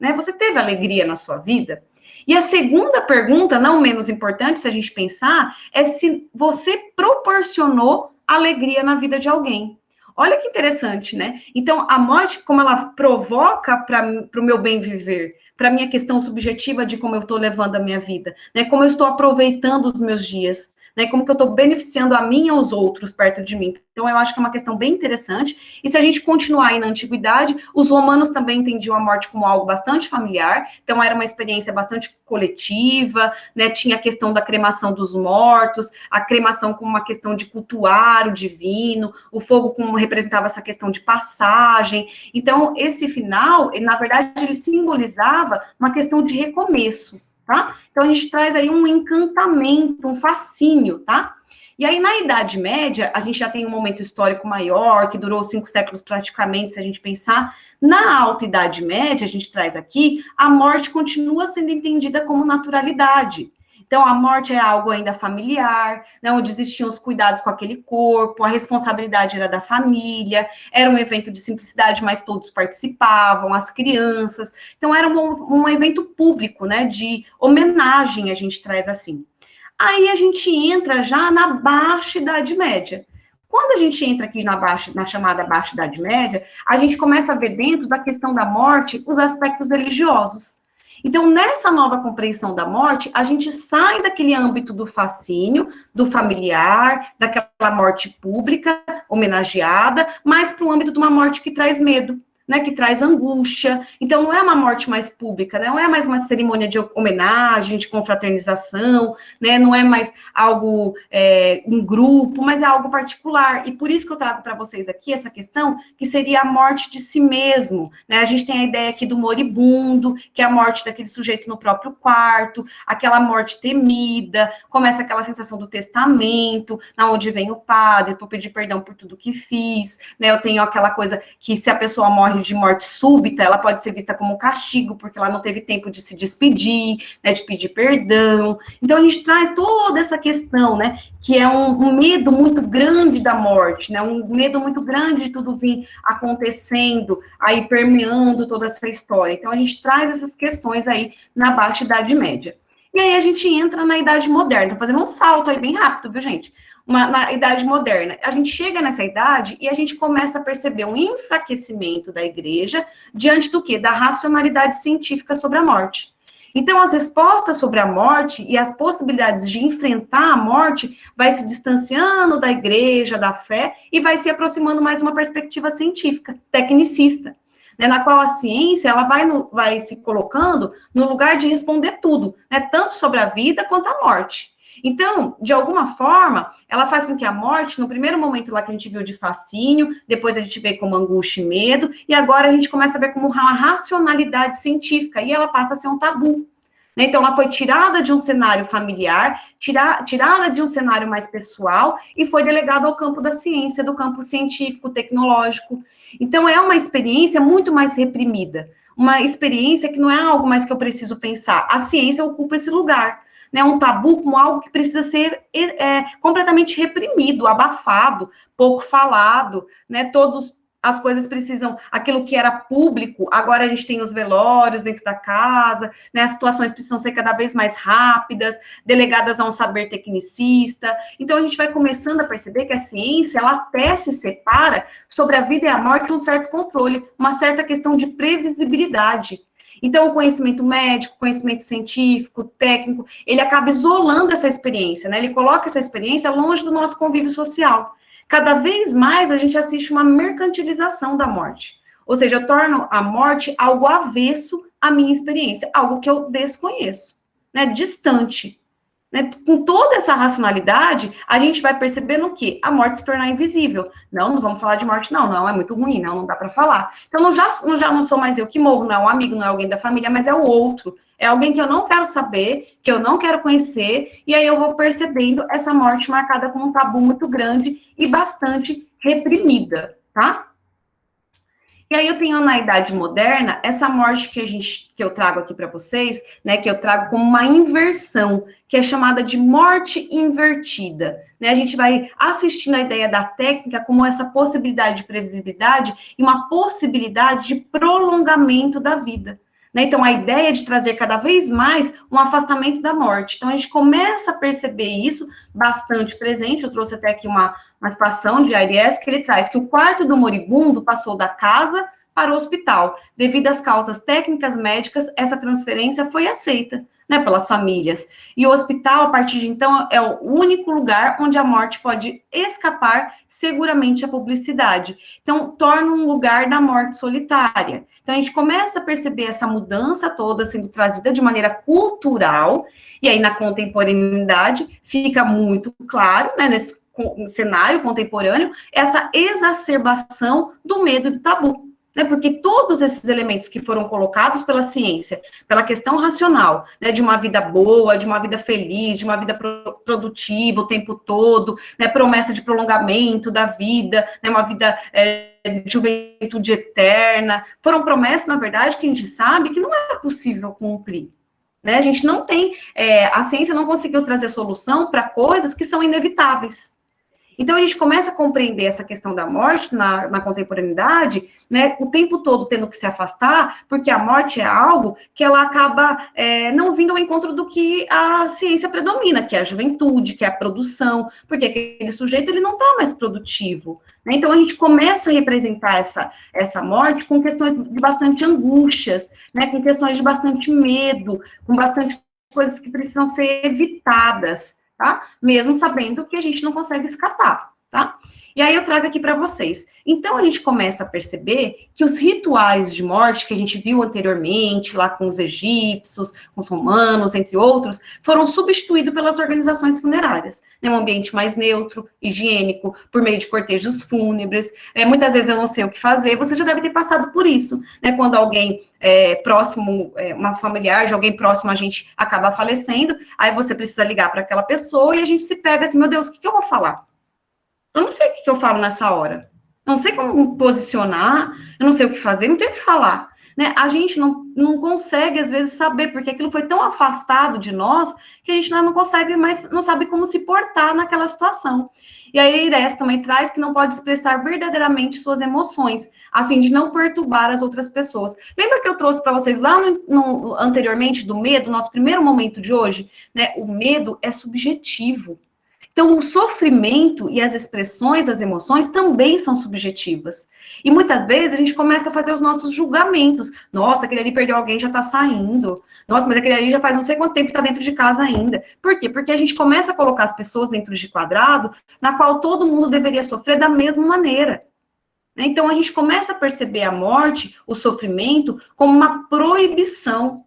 né, você teve alegria na sua vida? E a segunda pergunta, não menos importante, se a gente pensar, é se você proporcionou alegria na vida de alguém. Olha que interessante, né? Então, a morte, como ela provoca para o meu bem viver, para a minha questão subjetiva de como eu estou levando a minha vida, né? Como eu estou aproveitando os meus dias, né? Como que eu estou beneficiando a mim e aos outros perto de mim. Então, eu acho que é uma questão bem interessante. E se a gente continuar aí na antiguidade, os romanos também entendiam a morte como algo bastante familiar. Então, era uma experiência bastante coletiva, né? Tinha a questão da cremação dos mortos, a cremação como uma questão de cultuar o divino, o fogo como representava essa questão de passagem. Então, esse final, na verdade, ele simbolizava uma questão de recomeço, tá? Então, a gente traz aí um encantamento, um fascínio, tá? E aí, na Idade Média, a gente já tem um momento histórico maior, que durou 5 séculos praticamente, se a gente pensar. Na Alta Idade Média, a gente traz aqui, a morte continua sendo entendida como naturalidade. Então, a morte é algo ainda familiar, né, onde existiam os cuidados com aquele corpo, a responsabilidade era da família, era um evento de simplicidade, mas todos participavam, as crianças. Então, era um evento público, né, de homenagem, a gente traz assim. Aí a gente entra já na Baixa Idade Média. Quando a gente entra aqui na chamada Baixa Idade Média, a gente começa a ver dentro da questão da morte os aspectos religiosos. Então, nessa nova compreensão da morte, a gente sai daquele âmbito do fascínio, do familiar, daquela morte pública, homenageada, mas para o âmbito de uma morte que traz medo, né, que traz angústia. Então, não é uma morte mais pública, né, não é mais uma cerimônia de homenagem, de confraternização, né, não é mais algo em grupo, mas é algo particular. E por isso que eu trago para vocês aqui essa questão, que seria a morte de si mesmo. Né? A gente tem a ideia aqui do moribundo, que é a morte daquele sujeito no próprio quarto, aquela morte temida, começa aquela sensação do testamento, na onde vem o padre, para pedir perdão por tudo que fiz, né, eu tenho aquela coisa que se a pessoa morre de morte súbita, ela pode ser vista como um castigo, porque ela não teve tempo de se despedir, né, de pedir perdão. Então, a gente traz toda essa questão, né, que é um medo muito grande da morte, né, um medo muito grande de tudo vir acontecendo, aí permeando toda essa história. Então, a gente traz essas questões aí na Baixa Idade Média. E aí a gente entra na Idade Moderna, tô fazendo um salto aí bem rápido, viu, gente? Na Idade Moderna. A gente chega nessa idade e a gente começa a perceber um enfraquecimento da igreja diante do quê? Da racionalidade científica sobre a morte. Então, as respostas sobre a morte e as possibilidades de enfrentar a morte vai se distanciando da igreja, da fé, e vai se aproximando mais de uma perspectiva científica, tecnicista, né, na qual a ciência ela vai se colocando no lugar de responder tudo, né, tanto sobre a vida quanto a morte. Então, de alguma forma, ela faz com que a morte, no primeiro momento lá que a gente viu de fascínio, depois a gente vê como angústia e medo, e agora a gente começa a ver como uma racionalidade científica, e ela passa a ser um tabu. Né? Então, ela foi tirada de um cenário familiar, tirada de um cenário mais pessoal, e foi delegada ao campo da ciência, do campo científico, tecnológico. Então, é uma experiência muito mais reprimida, uma experiência que não é algo mais que eu preciso pensar. A ciência ocupa esse lugar. Né, um tabu como algo que precisa ser completamente reprimido, abafado, pouco falado, né, as coisas precisam, aquilo que era público, agora a gente tem os velórios dentro da casa, né, as situações precisam ser cada vez mais rápidas, delegadas a um saber tecnicista. Então a gente vai começando a perceber que a ciência, ela até se separa sobre a vida e a morte de um certo controle, uma certa questão de previsibilidade. Então, o conhecimento médico, conhecimento científico, técnico, ele acaba isolando essa experiência, né? Ele coloca essa experiência longe do nosso convívio social. Cada vez mais a gente assiste uma mercantilização da morte. Ou seja, eu torno a morte algo avesso à minha experiência, algo que eu desconheço, né? Distante. Né? Com toda essa racionalidade, a gente vai percebendo o quê? A morte se tornar invisível. Não vamos falar de morte, não é muito ruim, não dá para falar. Então, já não sou mais eu que morro, não é um amigo, não é alguém da família, mas é o outro. É alguém que eu não quero saber, que eu não quero conhecer, e aí eu vou percebendo essa morte marcada como um tabu muito grande e bastante reprimida, tá? E aí eu tenho na Idade Moderna essa morte que eu trago aqui para vocês, né, que eu trago como uma inversão, que é chamada de morte invertida. Né? A gente vai assistindo a ideia da técnica como essa possibilidade de previsibilidade e uma possibilidade de prolongamento da vida. Né? Então, a ideia é de trazer cada vez mais um afastamento da morte. Então, a gente começa a perceber isso bastante presente. Eu trouxe até aqui uma situação de ARS que ele traz que o quarto do moribundo passou da casa para o hospital. Devido às causas técnicas médicas, essa transferência foi aceita, né, pelas famílias. E o hospital, a partir de então, é o único lugar onde a morte pode escapar seguramente à publicidade. Então, torna um lugar da morte solitária. Então, a gente começa a perceber essa mudança toda sendo trazida de maneira cultural, e aí na contemporaneidade fica muito claro, né, nesse cenário contemporâneo, essa exacerbação do medo do tabu. Né, porque todos esses elementos que foram colocados pela ciência, pela questão racional, né, de uma vida boa, de uma vida feliz, de uma vida produtiva o tempo todo, né, promessa de prolongamento da vida, né, uma vida de juventude eterna, foram promessas, na verdade, que a gente sabe que não é possível cumprir. Né, a gente não tem, a ciência não conseguiu trazer solução para coisas que são inevitáveis. Então, a gente começa a compreender essa questão da morte na contemporaneidade, né, o tempo todo tendo que se afastar, porque a morte é algo que ela acaba não vindo ao encontro do que a ciência predomina, que é a juventude, que é a produção, porque aquele sujeito ele não está mais produtivo. Né? Então, a gente começa a representar essa morte com questões de bastante angústias, né, com questões de bastante medo, com bastante coisas que precisam ser evitadas. Tá? Mesmo sabendo que a gente não consegue escapar, tá? E aí eu trago aqui para vocês. Então, a gente começa a perceber que os rituais de morte que a gente viu anteriormente, lá com os egípcios, com os romanos, entre outros, foram substituídos pelas organizações funerárias. Né? Um ambiente mais neutro, higiênico, por meio de cortejos fúnebres. Muitas vezes eu não sei o que fazer, você já deve ter passado por isso, né? Quando alguém próximo, uma familiar de alguém próximo a gente acaba falecendo, aí você precisa ligar para aquela pessoa e a gente se pega assim, meu Deus, o que eu vou falar? Eu não sei o que eu falo nessa hora. Eu não sei como me posicionar, eu não sei o que fazer, não tenho o que falar. Né? A gente não consegue, às vezes, saber, porque aquilo foi tão afastado de nós, que a gente não consegue mais, não sabe como se portar naquela situação. E aí a IRES também traz que não pode expressar verdadeiramente suas emoções, a fim de não perturbar as outras pessoas. Lembra que eu trouxe para vocês lá anteriormente do medo, nosso primeiro momento de hoje? Né? O medo é subjetivo. Então, o sofrimento e as expressões das emoções também são subjetivas. E muitas vezes a gente começa a fazer os nossos julgamentos. Nossa, aquele ali perdeu alguém, já está saindo. Nossa, mas aquele ali já faz não sei quanto tempo que está dentro de casa ainda. Por quê? Porque a gente começa a colocar as pessoas dentro de quadrado, na qual todo mundo deveria sofrer da mesma maneira. Então, a gente começa a perceber a morte, o sofrimento, como uma proibição.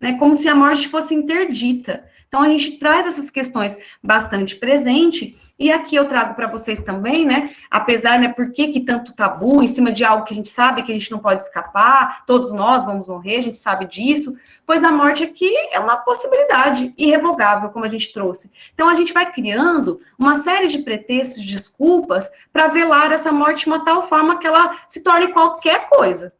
Né? Como se a morte fosse interdita. Então, a gente traz essas questões bastante presente, e aqui eu trago para vocês também, né, apesar, né, por que tanto tabu em cima de algo que a gente sabe que a gente não pode escapar, todos nós vamos morrer, a gente sabe disso, pois a morte aqui é uma possibilidade irrevogável, como a gente trouxe. Então, a gente vai criando uma série de pretextos, desculpas, para velar essa morte de uma tal forma que ela se torne qualquer coisa,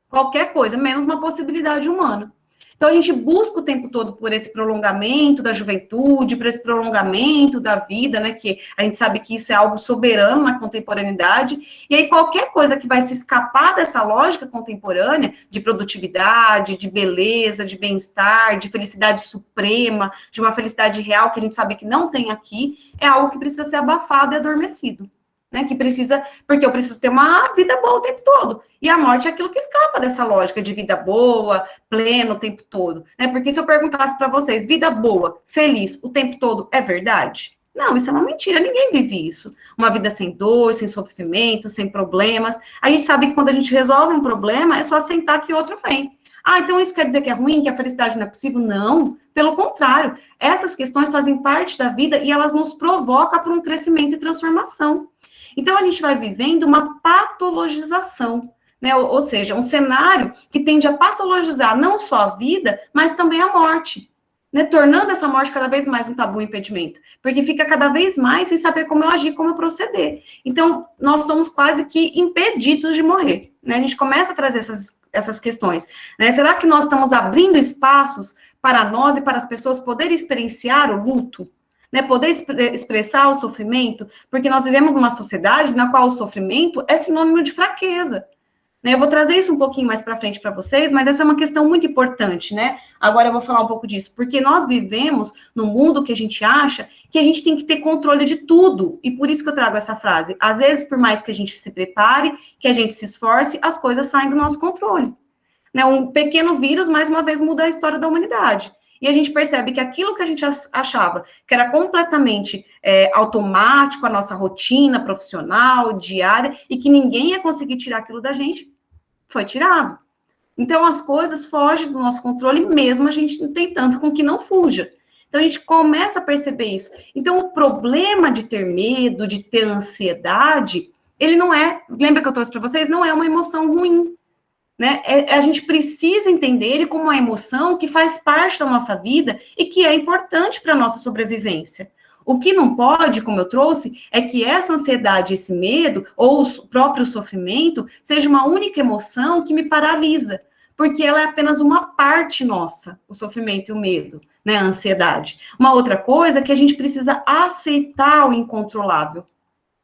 menos uma possibilidade humana. Então, a gente busca o tempo todo por esse prolongamento da juventude, por esse prolongamento da vida, né, que a gente sabe que isso é algo soberano na contemporaneidade, e aí qualquer coisa que vai se escapar dessa lógica contemporânea, de produtividade, de beleza, de bem-estar, de felicidade suprema, de uma felicidade real que a gente sabe que não tem aqui, é algo que precisa ser abafado e adormecido. né, que precisa, porque eu preciso ter uma vida boa o tempo todo, e a morte é aquilo que escapa dessa lógica de vida boa, pleno o tempo todo, né, porque se eu perguntasse para vocês, vida boa, feliz o tempo todo, é verdade? Não, isso é uma mentira, ninguém vive isso, uma vida sem dor, sem sofrimento, sem problemas, a gente sabe que quando a gente resolve um problema, é só aceitar que outro vem. Ah, então isso quer dizer que é ruim, que a felicidade não é possível? Não, pelo contrário, essas questões fazem parte da vida e elas nos provocam para um crescimento e transformação. Então, a gente vai vivendo uma patologização, né? Ou seja, um cenário que tende a patologizar não só a vida, mas também a morte, né? Tornando essa morte cada vez mais um tabu e impedimento, porque fica cada vez mais sem saber como eu agir, como eu proceder. Então, nós somos quase que impedidos de morrer, né? A gente começa a trazer essas questões, né? Será que nós estamos abrindo espaços para nós e para as pessoas poderem experienciar o luto? Né, poder expressar o sofrimento, porque nós vivemos numa sociedade na qual o sofrimento é sinônimo de fraqueza. Né? Eu vou trazer isso um pouquinho mais para frente para vocês, mas essa é uma questão muito importante, né? Agora eu vou falar um pouco disso, porque nós vivemos num mundo que a gente acha que a gente tem que ter controle de tudo, e por isso que eu trago essa frase. Às vezes, por mais que a gente se prepare, que a gente se esforce, as coisas saem do nosso controle. Né? Um pequeno vírus, mais uma vez, muda a história da humanidade. E a gente percebe que aquilo que a gente achava que era completamente automático, a nossa rotina profissional, diária, e que ninguém ia conseguir tirar aquilo da gente, foi tirado. Então, as coisas fogem do nosso controle, mesmo a gente tentando com que não fuja. Então, a gente começa a perceber isso. Então, o problema de ter medo, de ter ansiedade, ele não é, lembra que eu trouxe para vocês, não é uma emoção ruim. Né? A gente precisa entender ele como uma emoção que faz parte da nossa vida e que é importante para a nossa sobrevivência. O que não pode, como eu trouxe, é que essa ansiedade, esse medo, ou o próprio sofrimento, seja uma única emoção que me paralisa, porque ela é apenas uma parte nossa, o sofrimento e o medo, né? A ansiedade. Uma outra coisa é que a gente precisa aceitar o incontrolável.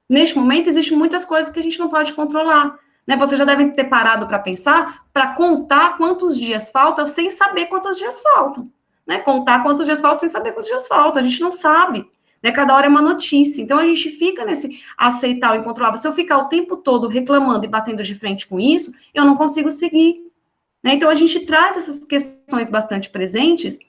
Neste momento, existem muitas coisas que a gente não pode controlar. Né, você já deve ter parado para pensar, para contar quantos dias faltam, sem saber quantos dias faltam. Né? Contar quantos dias faltam, sem saber quantos dias faltam. A gente não sabe. Né? Cada hora é uma notícia. Então, a gente fica nesse aceitar o incontrolável. Se eu ficar o tempo todo reclamando e batendo de frente com isso, eu não consigo seguir. Né? Então, a gente traz essas questões bastante presentes.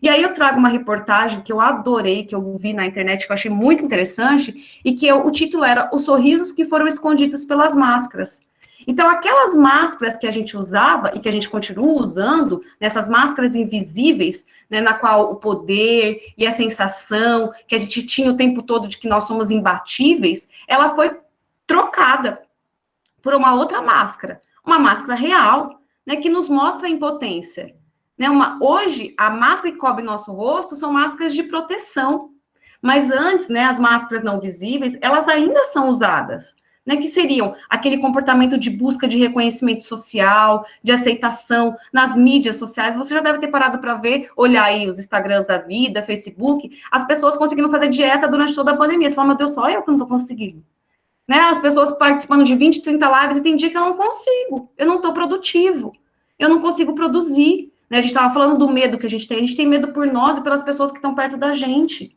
E aí eu trago uma reportagem que eu adorei, que eu vi na internet, que eu achei muito interessante, e que o título era Os Sorrisos que Foram Escondidos pelas Máscaras. Então, aquelas máscaras que a gente usava e que a gente continua usando, nessas máscaras invisíveis, né, na qual o poder e a sensação que a gente tinha o tempo todo de que nós somos imbatíveis, ela foi trocada por uma outra máscara, uma máscara real, né, que nos mostra a impotência. Né, hoje, a máscara que cobre nosso rosto são máscaras de proteção, mas antes, né, as máscaras não visíveis, elas ainda são usadas. Né, que seriam aquele comportamento de busca de reconhecimento social, de aceitação nas mídias sociais. Você já deve ter parado para ver, olhar aí os Instagrams da vida, Facebook, as pessoas conseguindo fazer dieta durante toda a pandemia. Você fala, meu Deus, só eu que não estou conseguindo. Né, as pessoas participando de 20, 30 lives, e tem dia que eu não consigo, eu não estou produtivo, eu não consigo produzir. Né, a gente estava falando do medo que a gente tem medo por nós e pelas pessoas que estão perto da gente.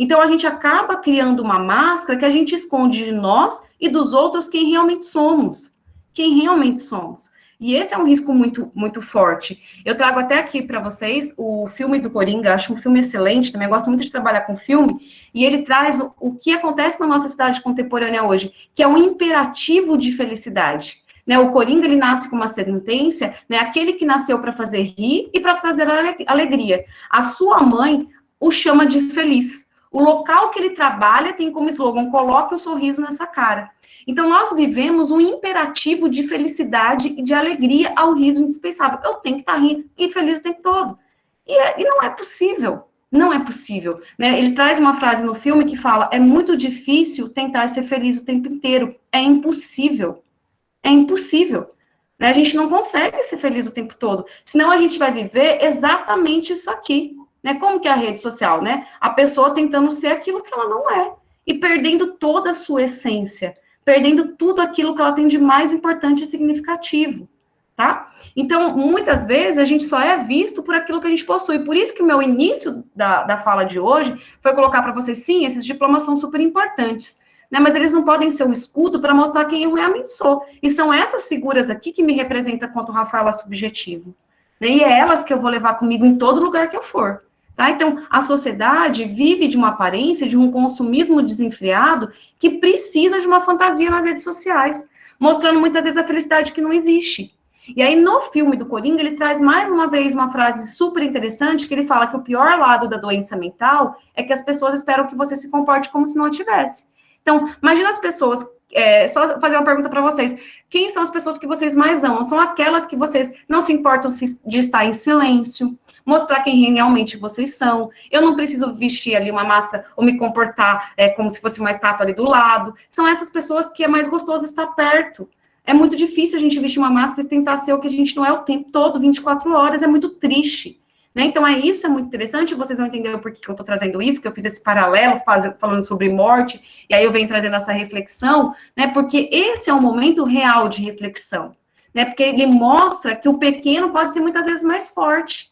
Então, a gente acaba criando uma máscara que a gente esconde de nós e dos outros quem realmente somos. Quem realmente somos. E esse é um risco muito, muito forte. Eu trago até aqui para vocês o filme do Coringa, acho um filme excelente, também gosto muito de trabalhar com filme, e ele traz o que acontece na nossa cidade contemporânea hoje, que é um imperativo de felicidade. Né, o Coringa, ele nasce com uma sentença, né, aquele que nasceu para fazer rir e para trazer alegria. A sua mãe o chama de feliz. O local que ele trabalha tem como slogan, coloque um sorriso nessa cara. Então, nós vivemos um imperativo de felicidade e de alegria ao riso indispensável. Eu tenho que estar rindo e feliz o tempo todo. E não é possível. Não é possível. Né? Ele traz uma frase no filme que fala, é muito difícil tentar ser feliz o tempo inteiro. É impossível. É impossível. Né? A gente não consegue ser feliz o tempo todo. Senão, a gente vai viver exatamente isso aqui. Né? Como que é a rede social, né? A pessoa tentando ser aquilo que ela não é. E perdendo toda a sua essência. Perdendo tudo aquilo que ela tem de mais importante e significativo. Tá? Então, muitas vezes, a gente só é visto por aquilo que a gente possui. Por isso que o meu início da fala de hoje foi colocar para vocês, sim, esses diplomas são super importantes. né? Mas eles não podem ser um escudo para mostrar quem eu realmente sou. E são essas figuras aqui que me representam quanto Rafaela subjetivo. Né? E é elas que eu vou levar comigo em todo lugar que eu for. Tá? Então, a sociedade vive de uma aparência, de um consumismo desenfreado, que precisa de uma fantasia nas redes sociais, mostrando muitas vezes a felicidade que não existe. E aí, no filme do Coringa, ele traz mais uma vez uma frase super interessante, que ele fala que o pior lado da doença mental é que as pessoas esperam que você se comporte como se não a tivesse. Então, imagina as pessoas, só fazer uma pergunta para vocês, quem são as pessoas que vocês mais amam? São aquelas que vocês não se importam de estar em silêncio, mostrar quem realmente vocês são. Eu não preciso vestir ali uma máscara ou me comportar como se fosse uma estátua ali do lado. São essas pessoas que é mais gostoso estar perto. É muito difícil a gente vestir uma máscara e tentar ser o que a gente não é o tempo todo, 24 horas, é muito triste. Né? Então, isso é muito interessante, vocês vão entender por que eu estou trazendo isso, que eu fiz esse paralelo, falando sobre morte, e aí eu venho trazendo essa reflexão, né? Porque esse é um momento real de reflexão, né? Porque ele mostra que o pequeno pode ser muitas vezes mais forte.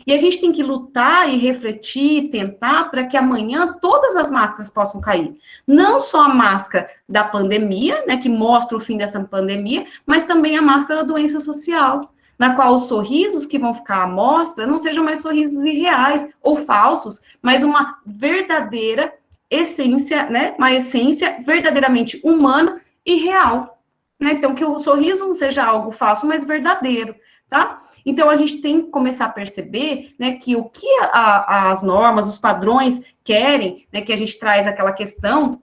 E a gente tem que lutar e refletir, tentar, para que amanhã todas as máscaras possam cair. Não só a máscara da pandemia, né, que mostra o fim dessa pandemia, mas também a máscara da doença social, na qual os sorrisos que vão ficar à mostra não sejam mais sorrisos irreais ou falsos, mas uma verdadeira essência, né, uma essência verdadeiramente humana e real. Né? Então, que o sorriso não seja algo falso, mas verdadeiro, tá? Então, a gente tem que começar a perceber, né, que o que as normas, os padrões querem, né, que a gente traz aquela questão,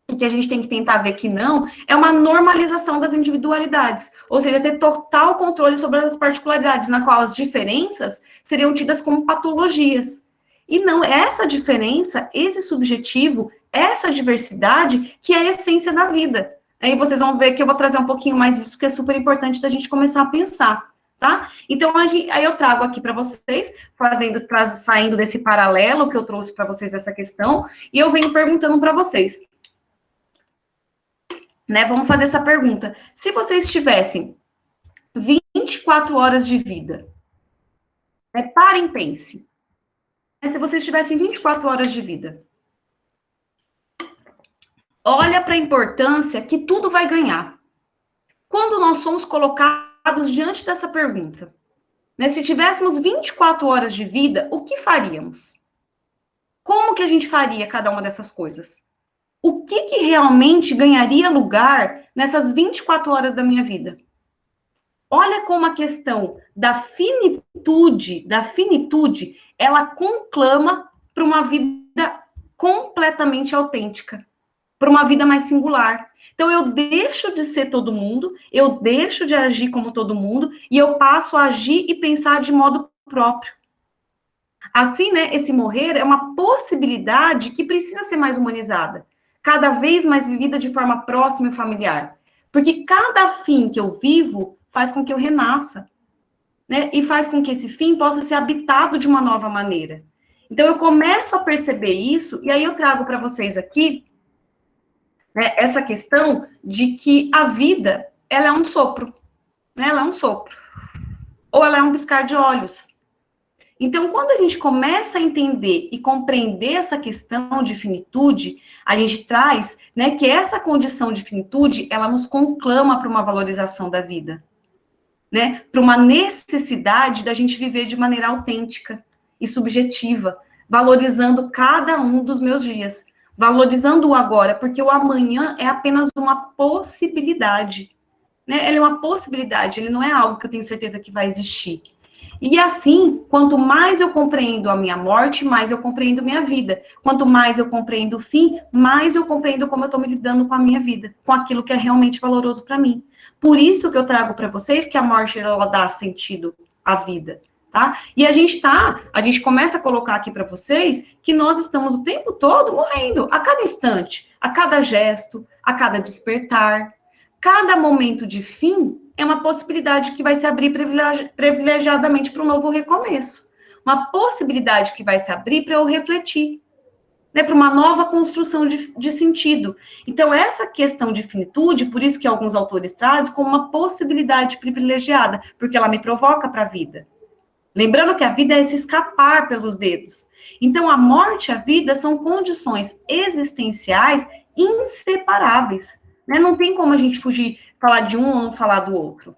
e que a gente tem que tentar ver que não, é uma normalização das individualidades, ou seja, ter total controle sobre as particularidades, na qual as diferenças seriam tidas como patologias. E não, essa diferença, esse subjetivo, essa diversidade, que é a essência da vida. Aí vocês vão ver que eu vou trazer um pouquinho mais disso, que é super importante da gente começar a pensar. Tá? Então, aí eu trago aqui para vocês, saindo desse paralelo que eu trouxe para vocês essa questão, e eu venho perguntando para vocês. Né? Vamos fazer essa pergunta. Se vocês tivessem 24 horas de vida, né? Parem e pense. Se vocês tivessem 24 horas de vida, olha para a importância que tudo vai ganhar. Quando nós somos colocados diante dessa pergunta, né? Se tivéssemos 24 horas de vida, o que faríamos? Como que a gente faria cada uma dessas coisas? O que realmente ganharia lugar nessas 24 horas da minha vida? Olha como a questão da finitude, ela conclama para uma vida completamente autêntica, para uma vida mais singular. Então, eu deixo de ser todo mundo, eu deixo de agir como todo mundo, e eu passo a agir e pensar de modo próprio. Assim, né, esse morrer é uma possibilidade que precisa ser mais humanizada, cada vez mais vivida de forma próxima e familiar. Porque cada fim que eu vivo faz com que eu renasça, né, e faz com que esse fim possa ser habitado de uma nova maneira. Então, eu começo a perceber isso, e aí eu trago para vocês aqui, né, essa questão de que a vida, ela é um sopro, né? Ela é um sopro, ou ela é um piscar de olhos. Então, quando a gente começa a entender e compreender essa questão de finitude, a gente traz, né, que essa condição de finitude, ela nos conclama para uma valorização da vida, né? Para uma necessidade da gente viver de maneira autêntica e subjetiva, valorizando cada um dos meus dias. Valorizando o agora, porque o amanhã é apenas uma possibilidade, né? Ele é uma possibilidade, ele não é algo que eu tenho certeza que vai existir. E assim, quanto mais eu compreendo a minha morte, mais eu compreendo minha vida. Quanto mais eu compreendo o fim, mais eu compreendo como eu estou me lidando com a minha vida, com aquilo que é realmente valoroso para mim. Por isso que eu trago para vocês que a morte, ela dá sentido à vida. Tá? E a gente começa a colocar aqui para vocês que nós estamos o tempo todo morrendo, a cada instante, a cada gesto, a cada despertar. Cada momento de fim é uma possibilidade que vai se abrir privilegiadamente para um novo recomeço. Uma possibilidade que vai se abrir para eu refletir, né, para uma nova construção de sentido. Então, essa questão de finitude, por isso que alguns autores trazem como uma possibilidade privilegiada, porque ela me provoca para a vida. Lembrando que a vida é se escapar pelos dedos. Então, a morte e a vida são condições existenciais inseparáveis, né? Não tem como a gente fugir, falar de um ou não falar do outro,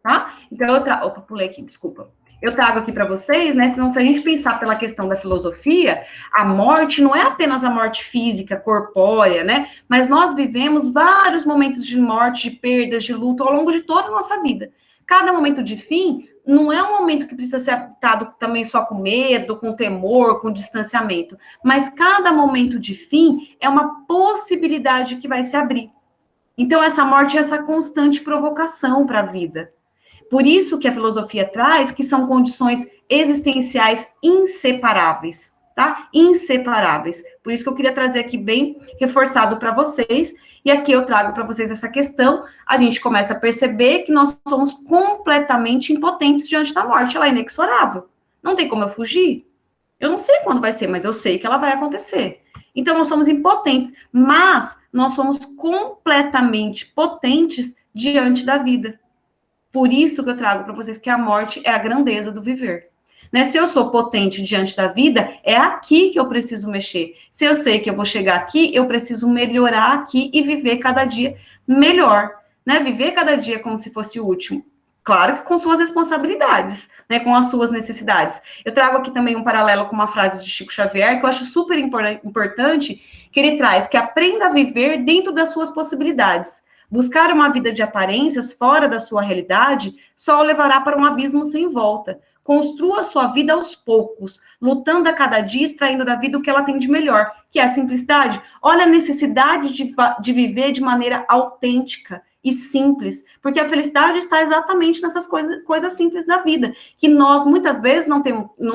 tá? Então, opa, pulei aqui, desculpa. Eu trago aqui para vocês, né? Senão, se a gente pensar pela questão da filosofia, a morte não é apenas a morte física, corpórea, né? Mas nós vivemos vários momentos de morte, de perdas, de luto ao longo de toda a nossa vida. Cada momento de fim não é um momento que precisa ser habitado também só com medo, com temor, com distanciamento. Mas cada momento de fim é uma possibilidade que vai se abrir. Então, essa morte é essa constante provocação para a vida. Por isso que a filosofia traz que são condições existenciais inseparáveis, tá? Inseparáveis. Por isso que eu queria trazer aqui bem reforçado para vocês. E aqui eu trago para vocês essa questão. A gente começa a perceber que nós somos completamente impotentes diante da morte. Ela é inexorável. Não tem como eu fugir. Eu não sei quando vai ser, mas eu sei que ela vai acontecer. Então, nós somos impotentes, mas nós somos completamente potentes diante da vida. Por isso que eu trago para vocês que a morte é a grandeza do viver. Né? Se eu sou potente diante da vida, é aqui que eu preciso mexer. Se eu sei que eu vou chegar aqui, eu preciso melhorar aqui e viver cada dia melhor. Né? Viver cada dia como se fosse o último. Claro que com suas responsabilidades, né? Com as suas necessidades. Eu trago aqui também um paralelo com uma frase de Chico Xavier, que eu acho super importante, que ele traz, que aprenda a viver dentro das suas possibilidades. Buscar uma vida de aparências fora da sua realidade só o levará para um abismo sem volta. Construa sua vida aos poucos, lutando a cada dia, extraindo da vida o que ela tem de melhor, que é a simplicidade. Olha a necessidade de viver de maneira autêntica e simples, porque a felicidade está exatamente nessas coisas simples da vida, que nós muitas vezes não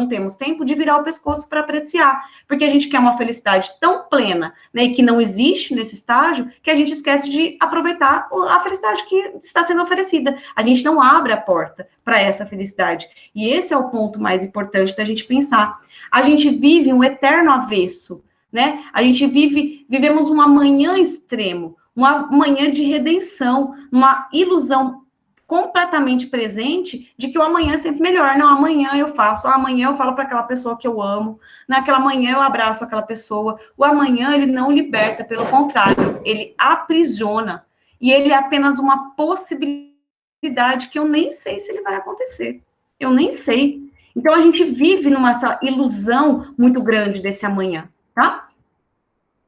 temos tempo de virar o pescoço para apreciar, porque a gente quer uma felicidade tão plena, né, e que não existe nesse estágio, que a gente esquece de aproveitar a felicidade que está sendo oferecida. A gente não abre a porta para essa felicidade, e esse é o ponto mais importante da gente pensar. A gente vive um eterno avesso, né? A gente vivemos um amanhã extremo, uma manhã de redenção, uma ilusão completamente presente de que o amanhã é sempre melhor. Não, amanhã eu faço, amanhã eu falo para aquela pessoa que eu amo, naquela manhã eu abraço aquela pessoa. O amanhã, ele não liberta, pelo contrário, ele aprisiona. E ele é apenas uma possibilidade que eu nem sei se ele vai acontecer. Eu nem sei. Então, a gente vive numa ilusão muito grande desse amanhã, tá?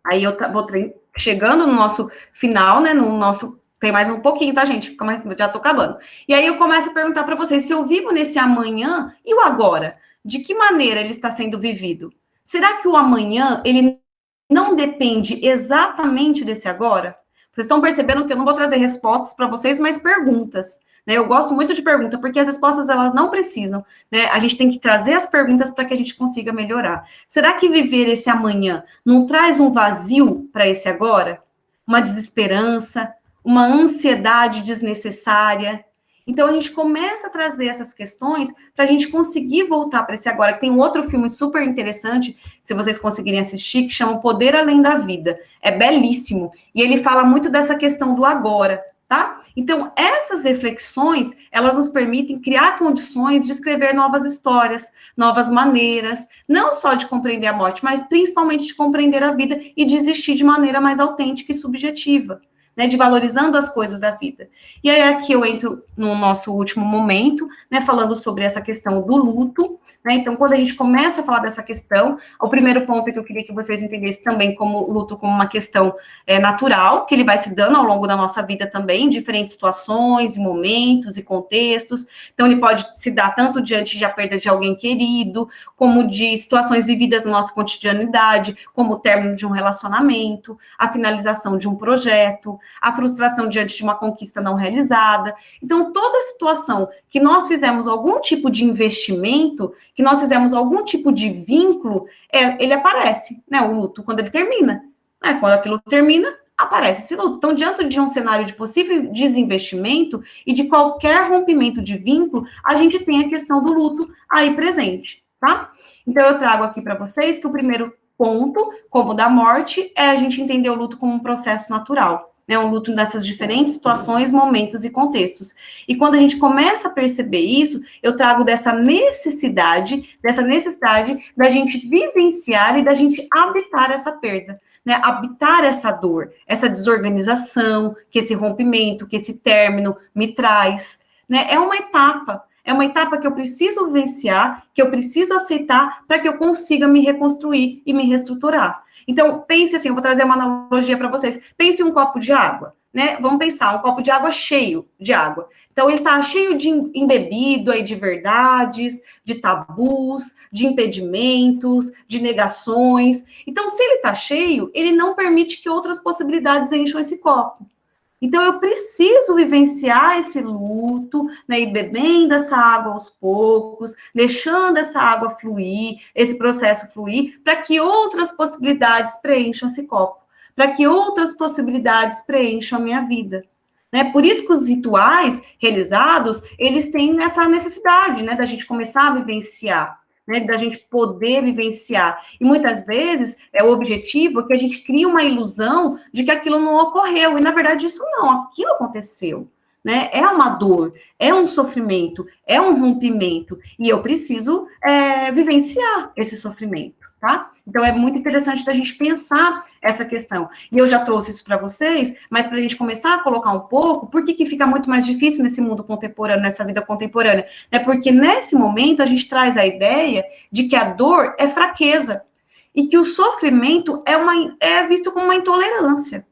Aí eu vou chegando no nosso final, né, no nosso... Tem mais um pouquinho, tá, gente? Já tô acabando. E aí eu começo a perguntar para vocês, se eu vivo nesse amanhã, e o agora? De que maneira ele está sendo vivido? Será que o amanhã, ele não depende exatamente desse agora? Vocês estão percebendo que eu não vou trazer respostas para vocês, mas perguntas. Né? Eu gosto muito de pergunta, porque as respostas, elas não precisam. Né? A gente tem que trazer as perguntas para que a gente consiga melhorar. Será que viver esse amanhã não traz um vazio para esse agora? Uma desesperança? Uma ansiedade desnecessária? Então, a gente começa a trazer essas questões para a gente conseguir voltar para esse agora. Tem um outro filme super interessante, se vocês conseguirem assistir, que chama O Poder Além da Vida. É belíssimo. E ele fala muito dessa questão do agora, tá? Então, essas reflexões, elas nos permitem criar condições de escrever novas histórias, novas maneiras, não só de compreender a morte, mas principalmente de compreender a vida e de existir de maneira mais autêntica e subjetiva. Né, de valorizando as coisas da vida. E aí aqui eu entro no nosso último momento, né, falando sobre essa questão do luto, né, então quando a gente começa a falar dessa questão, o primeiro ponto que eu queria que vocês entendessem também como luto como uma questão natural, que ele vai se dando ao longo da nossa vida também, em diferentes situações, momentos e contextos, então ele pode se dar tanto diante da perda de alguém querido, como de situações vividas na nossa cotidianidade, como o término de um relacionamento, a finalização de um projeto, a frustração diante de uma conquista não realizada. Então, toda situação que nós fizemos algum tipo de investimento, que nós fizemos algum tipo de vínculo, ele aparece, né, o luto, quando ele termina. Quando aquilo termina, aparece esse luto. Então, diante de um cenário de possível desinvestimento e de qualquer rompimento de vínculo, a gente tem a questão do luto aí presente, tá? Então, eu trago aqui para vocês que o primeiro ponto, como o da morte, é a gente entender o luto como um processo natural. Né, um luto nessas diferentes situações, momentos e contextos. E quando a gente começa a perceber isso, eu trago dessa necessidade da gente vivenciar e da gente habitar essa perda. né, habitar essa dor, essa desorganização, que esse rompimento, que esse término me traz, né? É uma etapa que eu preciso vivenciar, que eu preciso aceitar para que eu consiga me reconstruir e me reestruturar. Então, pense assim, eu vou trazer uma analogia para vocês. Pense um copo de água, né? Vamos pensar, um copo de água cheio de água. Então, ele está cheio de embebido aí de verdades, de tabus, de impedimentos, de negações. Então, se ele está cheio, ele não permite que outras possibilidades encham esse copo. Então, eu preciso vivenciar esse luto, né, e bebendo essa água aos poucos, deixando essa água fluir, esse processo fluir, para que outras possibilidades preencham esse copo, para que outras possibilidades preencham a minha vida. Né? Por isso que os rituais realizados, eles têm essa necessidade, né, da gente começar a vivenciar, né, da gente poder vivenciar. E muitas vezes o objetivo é que a gente crie uma ilusão de que aquilo não ocorreu, e na verdade isso não, aquilo aconteceu. Né? É uma dor, é um sofrimento, é um rompimento, e eu preciso vivenciar esse sofrimento, tá? Então, é muito interessante da gente pensar essa questão. E eu já trouxe isso para vocês, mas para a gente começar a colocar um pouco, por que fica muito mais difícil nesse mundo contemporâneo, nessa vida contemporânea? É porque, nesse momento, a gente traz a ideia de que a dor é fraqueza, e que o sofrimento é visto como uma intolerância.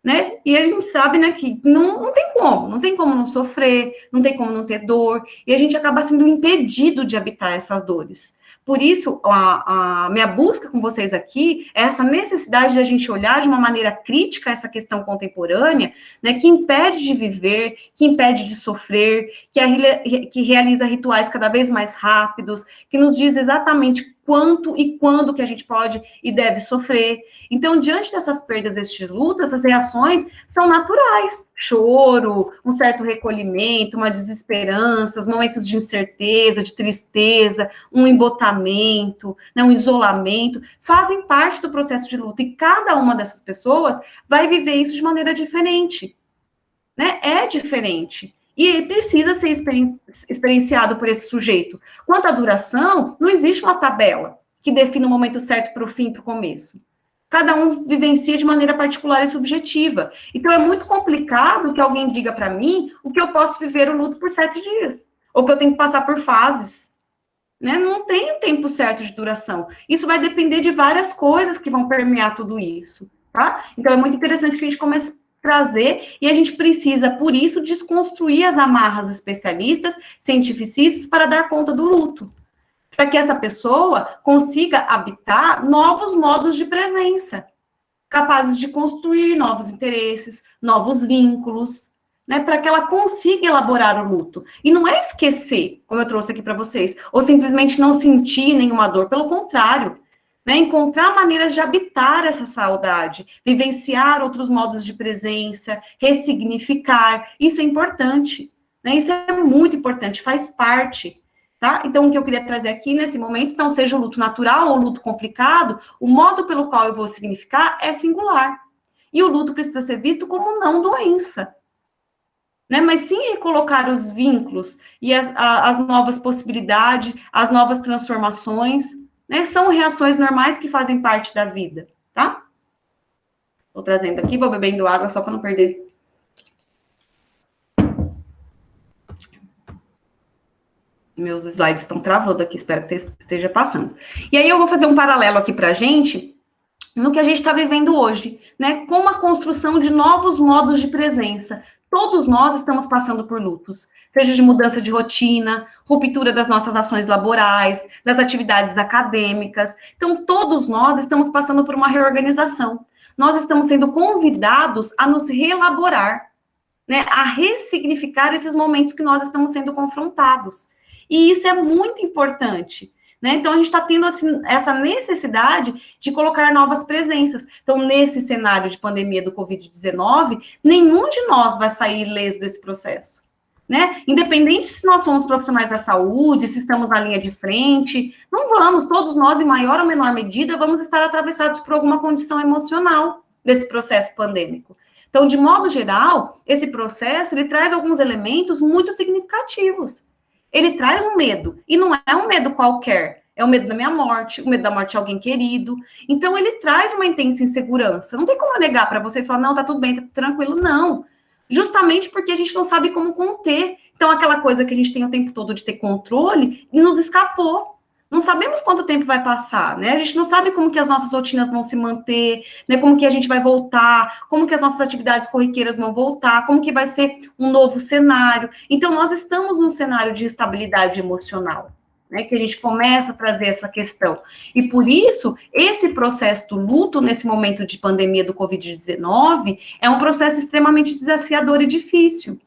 Né? E a gente sabe, né, que não tem como não sofrer, não tem como não ter dor, e a gente acaba sendo impedido de habitar essas dores. Por isso, a minha busca com vocês aqui é essa necessidade de a gente olhar de uma maneira crítica essa questão contemporânea, né, que impede de viver, que impede de sofrer, que realiza rituais cada vez mais rápidos, que nos diz exatamente quanto e quando que a gente pode e deve sofrer. Então, diante dessas perdas, desses lutos, essas reações são naturais. Choro, um certo recolhimento, uma desesperança, momentos de incerteza, de tristeza, um embotamento, né, um isolamento, fazem parte do processo de luto. E cada uma dessas pessoas vai viver isso de maneira diferente. Né? É diferente. E precisa ser experienciado por esse sujeito. Quanto à duração, não existe uma tabela que defina o momento certo para o fim e para o começo. Cada um vivencia de maneira particular e subjetiva. Então, é muito complicado que alguém diga para mim o que eu posso viver o luto por 7 dias. Ou que eu tenho que passar por fases. Né? Não tem um tempo certo de duração. Isso vai depender de várias coisas que vão permear tudo isso. Tá? Então, é muito interessante que a gente comece trazer, e a gente precisa, por isso, desconstruir as amarras especialistas, cientificistas, para dar conta do luto, para que essa pessoa consiga habitar novos modos de presença, capazes de construir novos interesses, novos vínculos, né, para que ela consiga elaborar o luto. E não é esquecer, como eu trouxe aqui para vocês, ou simplesmente não sentir nenhuma dor, pelo contrário, né, encontrar maneiras de habitar essa saudade, vivenciar outros modos de presença, ressignificar, isso é importante, né, isso é muito importante, faz parte, tá? Então, o que eu queria trazer aqui nesse momento, então, seja o luto natural ou o luto complicado, o modo pelo qual eu vou significar é singular, e o luto precisa ser visto como não doença, né, mas sim recolocar os vínculos e as novas possibilidades, as novas transformações, né, são reações normais que fazem parte da vida, tá? Vou trazendo aqui, vou bebendo água só para não perder. Meus slides estão travando aqui, espero que esteja passando. E aí eu vou fazer um paralelo aqui para a gente, no que a gente está vivendo hoje, né, com a construção de novos modos de presença. Todos nós estamos passando por lutos, seja de mudança de rotina, ruptura das nossas ações laborais, das atividades acadêmicas. Então, todos nós estamos passando por uma reorganização. Nós estamos sendo convidados a nos reelaborar, né, a ressignificar esses momentos que nós estamos sendo confrontados. E isso é muito importante. Né? Então, a gente está tendo assim, essa necessidade de colocar novas presenças. Então, nesse cenário de pandemia do Covid-19, nenhum de nós vai sair ileso desse processo. Né? Independente se nós somos profissionais da saúde, se estamos na linha de frente, não vamos, todos nós, em maior ou menor medida, vamos estar atravessados por alguma condição emocional desse processo pandêmico. Então, de modo geral, esse processo, ele traz alguns elementos muito significativos. Ele traz um medo, e não é um medo qualquer, é o medo da minha morte, o medo da morte de alguém querido. Então, ele traz uma intensa insegurança. Não tem como eu negar para vocês, falar, não, tá tudo bem, tá tranquilo, não. Justamente porque a gente não sabe como conter. Então, aquela coisa que a gente tem o tempo todo de ter controle, e nos escapou. Não sabemos quanto tempo vai passar, né? A gente não sabe como que as nossas rotinas vão se manter, né? Como que a gente vai voltar, como que as nossas atividades corriqueiras vão voltar, como que vai ser um novo cenário. Então, nós estamos num cenário de instabilidade emocional, né? Que a gente começa a trazer essa questão. E por isso, esse processo do luto, nesse momento de pandemia do Covid-19, é um processo extremamente desafiador e difícil,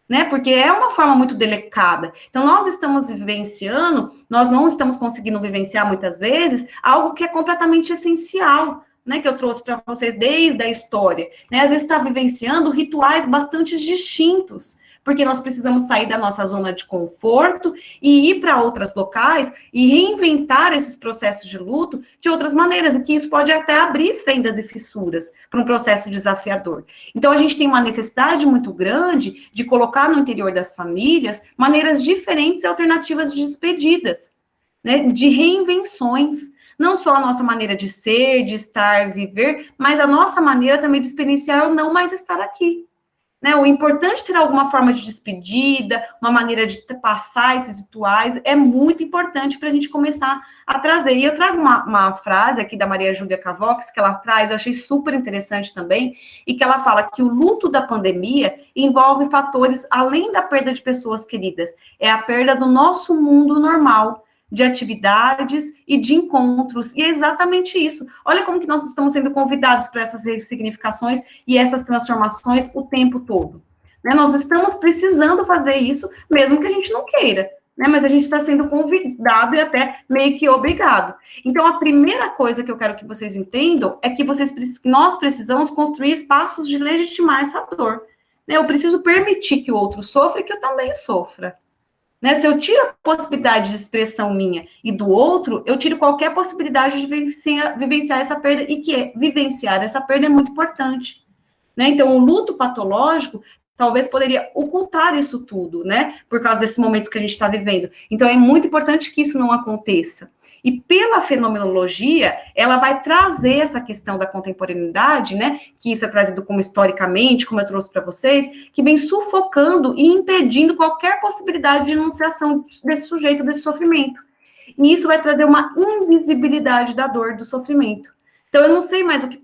né? Porque é uma forma muito delicada. Então, nós estamos vivenciando, nós não estamos conseguindo vivenciar muitas vezes algo que é completamente essencial, né? Que eu trouxe para vocês desde a história, né? Às vezes está vivenciando rituais bastante distintos, porque nós precisamos sair da nossa zona de conforto e ir para outros locais e reinventar esses processos de luto de outras maneiras, e que isso pode até abrir fendas e fissuras para um processo desafiador. Então, a gente tem uma necessidade muito grande de colocar no interior das famílias maneiras diferentes e alternativas de despedidas, né, de reinvenções. Não só a nossa maneira de ser, de estar, viver, mas a nossa maneira também de experienciar ou não mais estar aqui. Né, o importante é ter alguma forma de despedida, uma maneira de passar esses rituais, é muito importante para a gente começar a trazer. E eu trago uma frase aqui da Maria Júlia Cavox, que ela traz, eu achei super interessante também, e que ela fala que o luto da pandemia envolve fatores além da perda de pessoas queridas, é a perda do nosso mundo normal, de atividades e de encontros, e é exatamente isso. Olha como que nós estamos sendo convidados para essas ressignificações e essas transformações o tempo todo. Né? Nós estamos precisando fazer isso, mesmo que a gente não queira, né? Mas a gente está sendo convidado e até meio que obrigado. Então, a primeira coisa que eu quero que vocês entendam é que nós precisamos construir espaços de legitimar essa dor. Né? Eu preciso permitir que o outro sofra e que eu também sofra. Né? Se eu tiro a possibilidade de expressão minha e do outro, eu tiro qualquer possibilidade de vivenciar essa perda, e vivenciar essa perda é muito importante. Né? Então, o luto patológico talvez poderia ocultar isso tudo, né? Por causa desses momentos que a gente está vivendo. Então, é muito importante que isso não aconteça. E pela fenomenologia, ela vai trazer essa questão da contemporaneidade, né? Que isso é trazido como historicamente, como eu trouxe para vocês, que vem sufocando e impedindo qualquer possibilidade de enunciação desse sujeito, desse sofrimento. E isso vai trazer uma invisibilidade da dor, do sofrimento. Então, eu não sei mais o que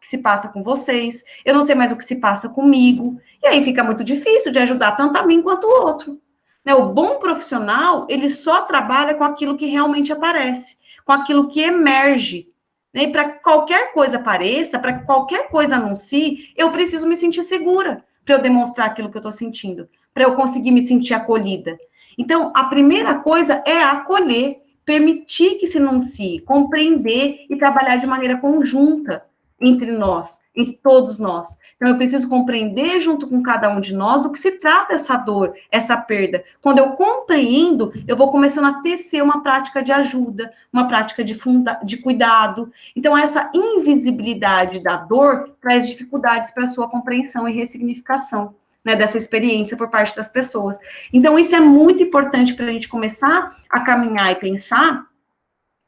se passa com vocês, eu não sei mais o que se passa comigo, e aí fica muito difícil de ajudar tanto a mim quanto o outro. Né? O bom profissional, ele só trabalha com aquilo que realmente aparece, com aquilo que emerge. Né? E para qualquer coisa apareça, para qualquer coisa anuncie, eu preciso me sentir segura para eu demonstrar aquilo que eu estou sentindo, para eu conseguir me sentir acolhida. Então, a primeira coisa é acolher, permitir que se anuncie, compreender e trabalhar de maneira conjunta entre nós, entre todos nós. Então, eu preciso compreender junto com cada um de nós do que se trata essa dor, essa perda. Quando eu compreendo, eu vou começando a tecer uma prática de ajuda, uma prática de cuidado. Então, essa invisibilidade da dor traz dificuldades para a sua compreensão e ressignificação. Né, dessa experiência por parte das pessoas. Então, isso é muito importante para a gente começar a caminhar e pensar,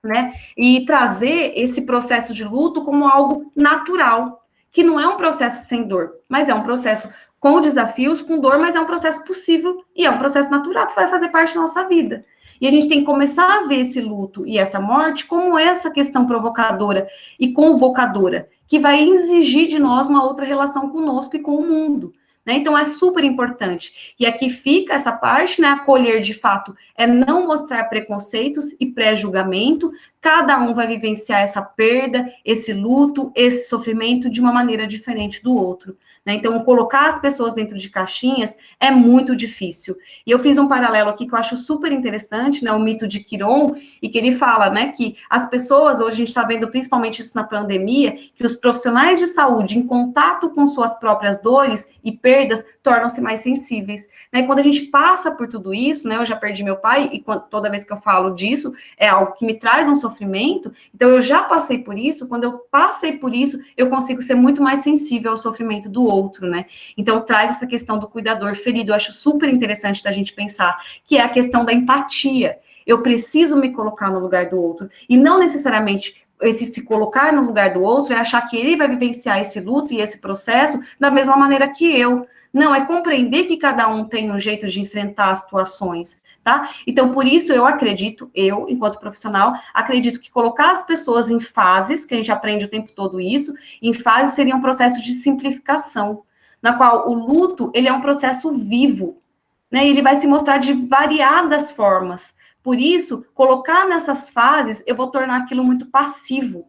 né, e trazer esse processo de luto como algo natural, que não é um processo sem dor, mas é um processo com desafios, com dor, mas é um processo possível e é um processo natural que vai fazer parte da nossa vida. E a gente tem que começar a ver esse luto e essa morte como essa questão provocadora e convocadora, que vai exigir de nós uma outra relação conosco e com o mundo. Né? Então, é super importante. E aqui fica essa parte, né? Acolher, de fato, é não mostrar preconceitos e pré-julgamento. Cada um vai vivenciar essa perda, esse luto, esse sofrimento de uma maneira diferente do outro. Né? Então, colocar as pessoas dentro de caixinhas é muito difícil. E eu fiz um paralelo aqui que eu acho super interessante, né? O mito de Quiron, e que ele fala, né, que as pessoas, hoje a gente está vendo principalmente isso na pandemia, que os profissionais de saúde, em contato com suas próprias dores e perdas, tornam-se mais sensíveis. Né? Quando a gente passa por tudo isso, né, eu já perdi meu pai, e toda vez que eu falo disso, é algo que me traz um sofrimento, então eu já passei por isso, quando eu passei por isso, eu consigo ser muito mais sensível ao sofrimento do outro, né? Então, traz essa questão do cuidador ferido, eu acho super interessante da gente pensar, que é a questão da empatia. eu preciso me colocar no lugar do outro, e não necessariamente esse se colocar no lugar do outro é achar que ele vai vivenciar esse luto e esse processo da mesma maneira que eu. Não, é compreender que cada um tem um jeito de enfrentar as situações, tá? Então, por isso, eu acredito, enquanto profissional, acredito que colocar as pessoas em fases, que a gente aprende o tempo todo isso, em fases seria um processo de simplificação, na qual o luto, ele é um processo vivo, né? Ele vai se mostrar de variadas formas. Por isso, colocar nessas fases, eu vou tornar aquilo muito passivo.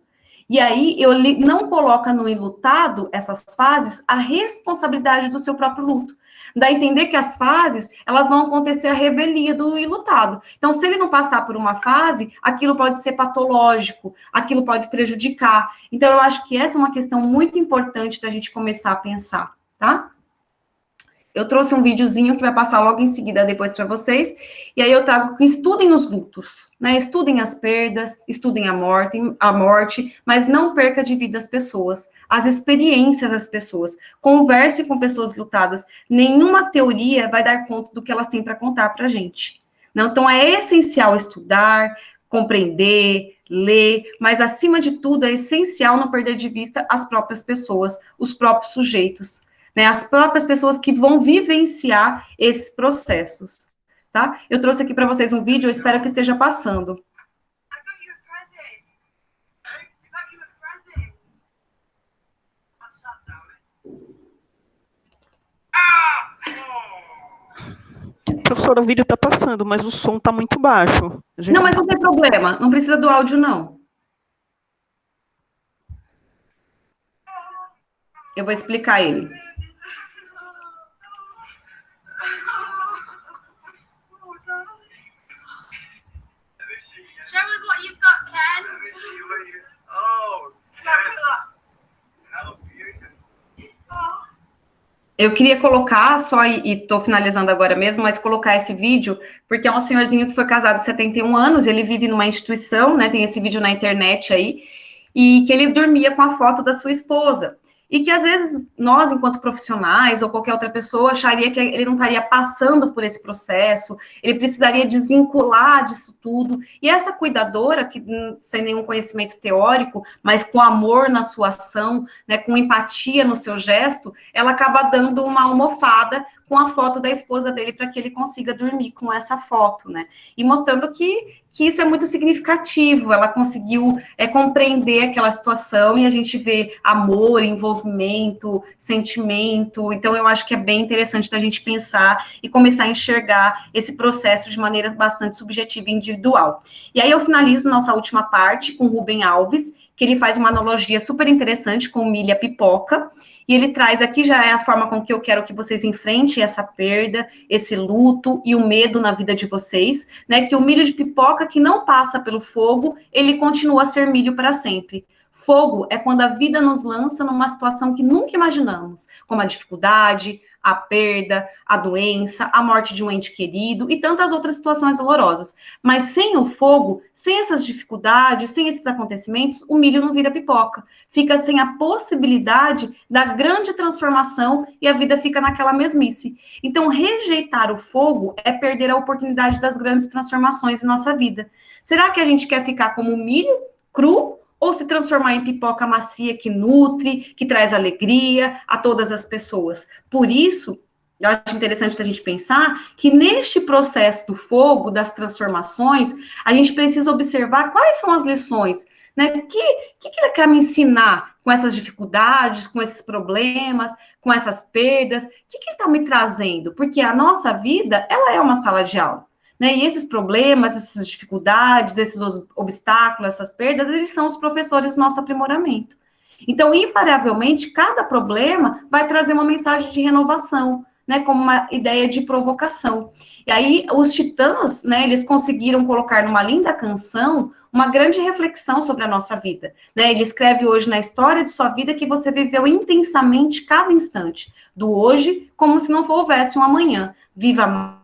E aí, não coloca no enlutado, essas fases, a responsabilidade do seu próprio luto. Dá a entender que as fases, elas vão acontecer a revelia do enlutado. Então, se ele não passar por uma fase, aquilo pode ser patológico, aquilo pode prejudicar. Então, eu acho que essa é uma questão muito importante da gente começar a pensar, tá? Eu trouxe um videozinho que vai passar logo em seguida depois para vocês, e aí eu trago que estudem os lutos, né? Estudem as perdas, estudem a morte, mas não perca de vida as pessoas, as experiências das pessoas. Converse com pessoas lutadas. Nenhuma teoria vai dar conta do que elas têm para contar para a gente. Não? Então, é essencial estudar, compreender, ler, mas, acima de tudo, é essencial não perder de vista as próprias pessoas, os próprios sujeitos, né, as próprias pessoas que vão vivenciar esses processos, tá? Eu trouxe aqui para vocês um vídeo, eu espero que esteja passando. Professora, o vídeo está passando, mas o som está muito baixo. Não, mas não tem problema, não precisa do áudio, não. Eu vou explicar ele. Eu queria colocar só, e estou finalizando agora mesmo, mas colocar esse vídeo, porque é um senhorzinho que foi casado há 71 anos, ele vive numa instituição, né, tem esse vídeo na internet aí, e que ele dormia com a foto da sua esposa. E que, às vezes, nós, enquanto profissionais, ou qualquer outra pessoa, acharia que ele não estaria passando por esse processo, ele precisaria desvincular disso tudo. E essa cuidadora, que sem nenhum conhecimento teórico, mas com amor na sua ação, né, com empatia no seu gesto, ela acaba dando uma almofada com a foto da esposa dele para que ele consiga dormir com essa foto, né? E mostrando que isso é muito significativo, ela conseguiu compreender aquela situação e a gente vê amor, envolvimento, sentimento, então eu acho que é bem interessante da gente pensar e começar a enxergar esse processo de maneira bastante subjetiva e individual. E aí eu finalizo nossa última parte com o Rubem Alves, que ele faz uma analogia super interessante com milho e a pipoca, e ele traz aqui, já é a forma com que eu quero que vocês enfrentem essa perda, esse luto e o medo na vida de vocês, né, que o milho de pipoca que não passa pelo fogo, ele continua a ser milho para sempre. Fogo é quando a vida nos lança numa situação que nunca imaginamos, como a dificuldade, a perda, a doença, a morte de um ente querido e tantas outras situações dolorosas. Mas sem o fogo, sem essas dificuldades, sem esses acontecimentos, o milho não vira pipoca. Fica sem a possibilidade da grande transformação e a vida fica naquela mesmice. Então, rejeitar o fogo é perder a oportunidade das grandes transformações em nossa vida. Será que a gente quer ficar como milho cru ou se transformar em pipoca macia que nutre, que traz alegria a todas as pessoas? Por isso, eu acho interessante a gente pensar que neste processo do fogo, das transformações, a gente precisa observar quais são as lições, né? O que ele quer me ensinar com essas dificuldades, com esses problemas, com essas perdas? O que ele está me trazendo? Porque a nossa vida, ela é uma sala de aula, né? E esses problemas, essas dificuldades, esses obstáculos, essas perdas, eles são os professores do nosso aprimoramento. Então, invariavelmente, cada problema vai trazer uma mensagem de renovação, né, como uma ideia de provocação. E aí, os Titãs, né, eles conseguiram colocar numa linda canção uma grande reflexão sobre a nossa vida, né? Ele escreve hoje na história de sua vida que você viveu intensamente cada instante, do hoje, como se não houvesse um amanhã. Viva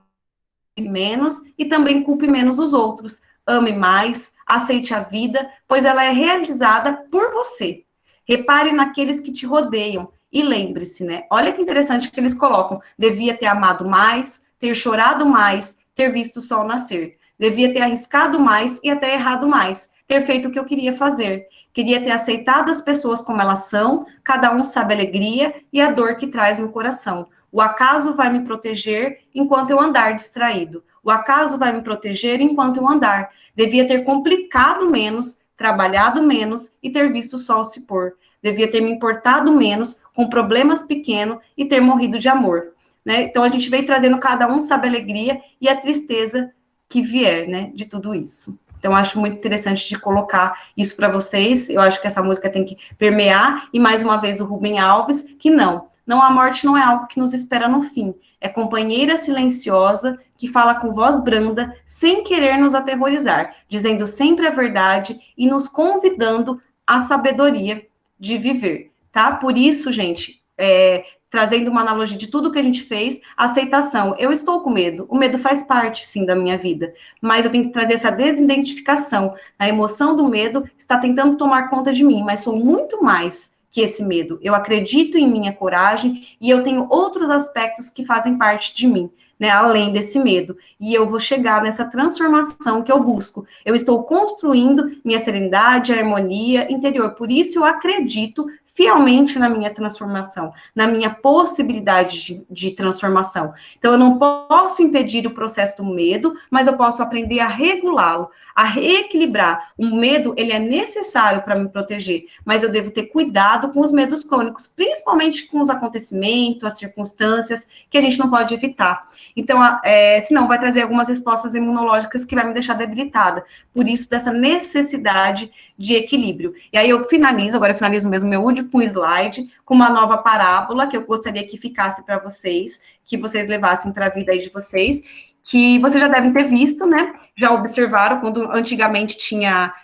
menos e também culpe menos os outros. Ame mais, aceite a vida, pois ela é realizada por você. Repare naqueles que te rodeiam e lembre-se, né? Olha que interessante que eles colocam. Devia ter amado mais, ter chorado mais, ter visto o sol nascer. Devia ter arriscado mais e até errado mais, ter feito o que eu queria fazer. Queria ter aceitado as pessoas como elas são, cada um sabe a alegria e a dor que traz no coração. O acaso vai me proteger enquanto eu andar distraído. O acaso vai me proteger enquanto eu andar. Devia ter complicado menos, trabalhado menos e ter visto o sol se pôr. Devia ter me importado menos com problemas pequenos e ter morrido de amor. Né? Então, a gente vem trazendo cada um sabe a alegria e a tristeza que vier, né, de tudo isso. Então, acho muito interessante de colocar isso para vocês. Eu acho que essa música tem que permear. E, mais uma vez, o Rubem Alves, que não, a morte não é algo que nos espera no fim. É companheira silenciosa que fala com voz branda, sem querer nos aterrorizar, dizendo sempre a verdade e nos convidando à sabedoria de viver, tá? Por isso, gente, trazendo uma analogia de tudo que a gente fez, aceitação. Eu estou com medo, o medo faz parte, sim, da minha vida, mas eu tenho que trazer essa desidentificação. A emoção do medo está tentando tomar conta de mim, mas sou muito mais que esse medo. Eu acredito em minha coragem e eu tenho outros aspectos que fazem parte de mim, né, além desse medo. E eu vou chegar nessa transformação que eu busco. Eu estou construindo minha serenidade, harmonia interior. Por isso eu acredito fielmente na minha transformação, na minha possibilidade de transformação. Então, eu não posso impedir o processo do medo, mas eu posso aprender a regulá-lo, a reequilibrar. O medo, ele é necessário para me proteger, mas eu devo ter cuidado com os medos crônicos, principalmente com os acontecimentos, as circunstâncias que a gente não pode evitar. Então, senão vai trazer algumas respostas imunológicas que vai me deixar debilitada. Por isso, dessa necessidade de equilíbrio. E aí eu finalizo mesmo meu último slide, com uma nova parábola que eu gostaria que ficasse para vocês, que vocês levassem para a vida aí de vocês, que vocês já devem ter visto, né? Já observaram quando antigamente tinha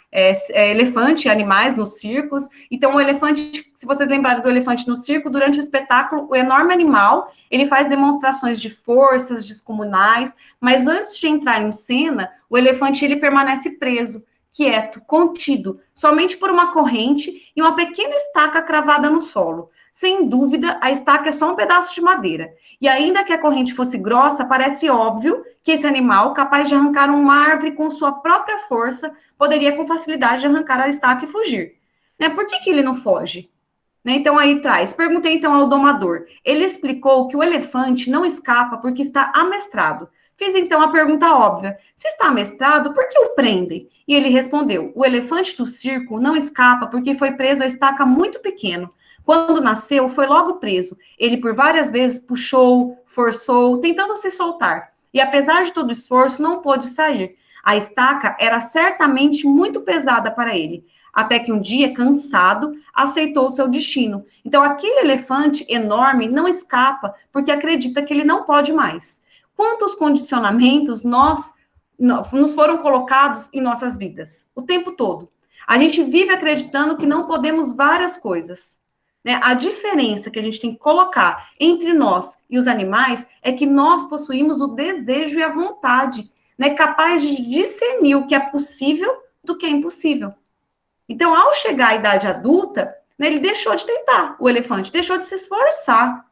elefante, animais nos circos. Então, o elefante, se vocês lembrarem do elefante no circo, durante o espetáculo, o enorme animal, ele faz demonstrações de forças descomunais, mas antes de entrar em cena, o elefante, ele permanece preso, quieto, contido, somente por uma corrente e uma pequena estaca cravada no solo. Sem dúvida, a estaca é só um pedaço de madeira. E ainda que a corrente fosse grossa, parece óbvio que esse animal, capaz de arrancar uma árvore com sua própria força, poderia com facilidade arrancar a estaca e fugir. Né? Por que ele não foge? Né? Então, aí traz. Perguntei então ao domador. Ele explicou que o elefante não escapa porque está amestrado. Fiz então a pergunta óbvia: se está amestrado, por que o prendem? E ele respondeu: o elefante do circo não escapa porque foi preso a estaca muito pequeno. Quando nasceu, foi logo preso. Ele por várias vezes puxou, forçou, tentando se soltar. E apesar de todo o esforço, não pôde sair. A estaca era certamente muito pesada para ele. Até que um dia, cansado, aceitou o seu destino. Então, aquele elefante enorme não escapa porque acredita que ele não pode mais. Quantos condicionamentos nos foram colocados em nossas vidas? O tempo todo. A gente vive acreditando que não podemos várias coisas. Né? A diferença que a gente tem que colocar entre nós e os animais é que nós possuímos o desejo e a vontade, né? Capaz de discernir o que é possível do que é impossível. Então, ao chegar à idade adulta, né, ele deixou de tentar, o elefante, deixou de se esforçar.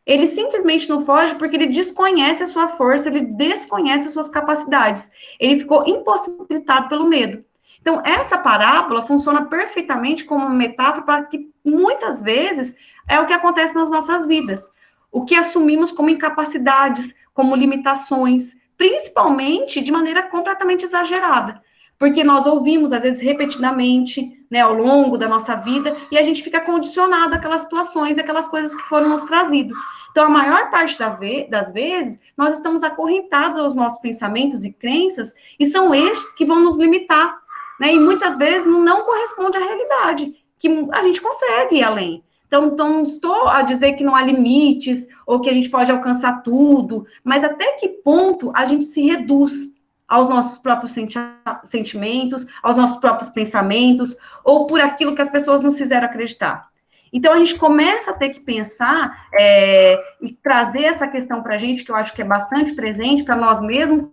Ele simplesmente não foge porque ele desconhece a sua força, ele desconhece as suas capacidades. Ele ficou impossibilitado pelo medo. Então, essa parábola funciona perfeitamente como uma metáfora para que, muitas vezes, é o que acontece nas nossas vidas. O que assumimos como incapacidades, como limitações, principalmente de maneira completamente exagerada. Porque nós ouvimos, às vezes, repetidamente, né, ao longo da nossa vida, e a gente fica condicionado àquelas situações, àquelas coisas que foram nos trazidas. Então, a maior parte das vezes, nós estamos acorrentados aos nossos pensamentos e crenças, e são estes que vão nos limitar. Né? E muitas vezes não corresponde à realidade, que a gente consegue ir além. Então, não estou a dizer que não há limites, ou que a gente pode alcançar tudo, mas até que ponto a gente se reduz aos nossos próprios sentimentos, aos nossos próprios pensamentos, ou por aquilo que as pessoas nos fizeram acreditar. Então, a gente começa a ter que pensar e trazer essa questão para a gente, que eu acho que é bastante presente para nós mesmos.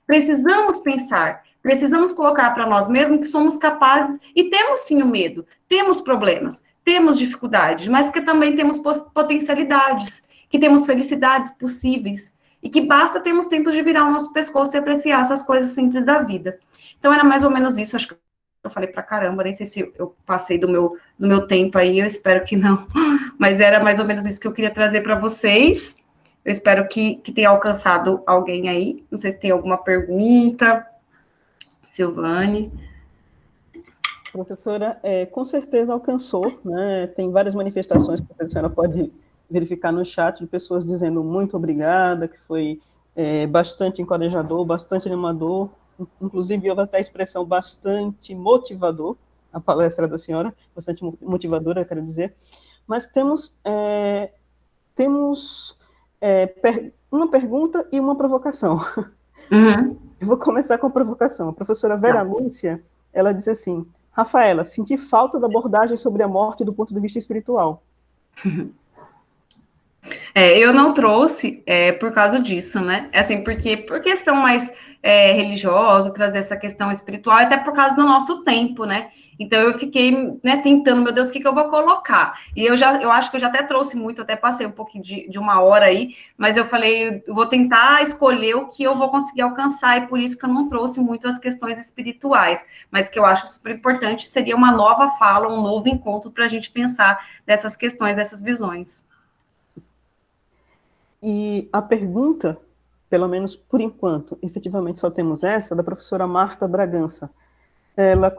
Precisamos pensar, precisamos colocar para nós mesmos que somos capazes, e temos sim o medo, temos problemas, temos dificuldades, mas que também temos potencialidades, que temos felicidades possíveis, e que basta termos tempo de virar o nosso pescoço e apreciar essas coisas simples da vida. Então, era mais ou menos isso, acho que eu falei pra caramba, nem sei se eu passei do meu tempo aí, eu espero que não, mas era mais ou menos isso que eu queria trazer para vocês. Eu espero que tenha alcançado alguém aí. Não sei se tem alguma pergunta. Silvane. Professora, com certeza alcançou, né? Tem várias manifestações que a senhora pode verificar no chat de pessoas dizendo muito obrigada, que foi bastante encorajador, bastante animador, inclusive houve até a expressão bastante motivador, a palestra da senhora, bastante motivadora, quero dizer, mas temos uma pergunta e uma provocação. Uhum. Eu vou começar com a provocação. A professora Vera Lúcia, ela diz assim: Rafaela, senti falta da abordagem sobre a morte do ponto de vista espiritual. Eu não trouxe por causa disso, né? Assim, porque por questão mais religiosa, trazer essa questão espiritual, até por causa do nosso tempo, né? Então eu fiquei, né, tentando, meu Deus, o que eu vou colocar? E eu acho que eu já até trouxe muito, até passei um pouquinho de uma hora aí, mas eu falei, eu vou tentar escolher o que eu vou conseguir alcançar, e por isso que eu não trouxe muito as questões espirituais, mas que eu acho super importante seria uma nova fala, um novo encontro para a gente pensar dessas questões, dessas visões. E a pergunta, pelo menos por enquanto, efetivamente só temos essa, da professora Marta Bragança. Ela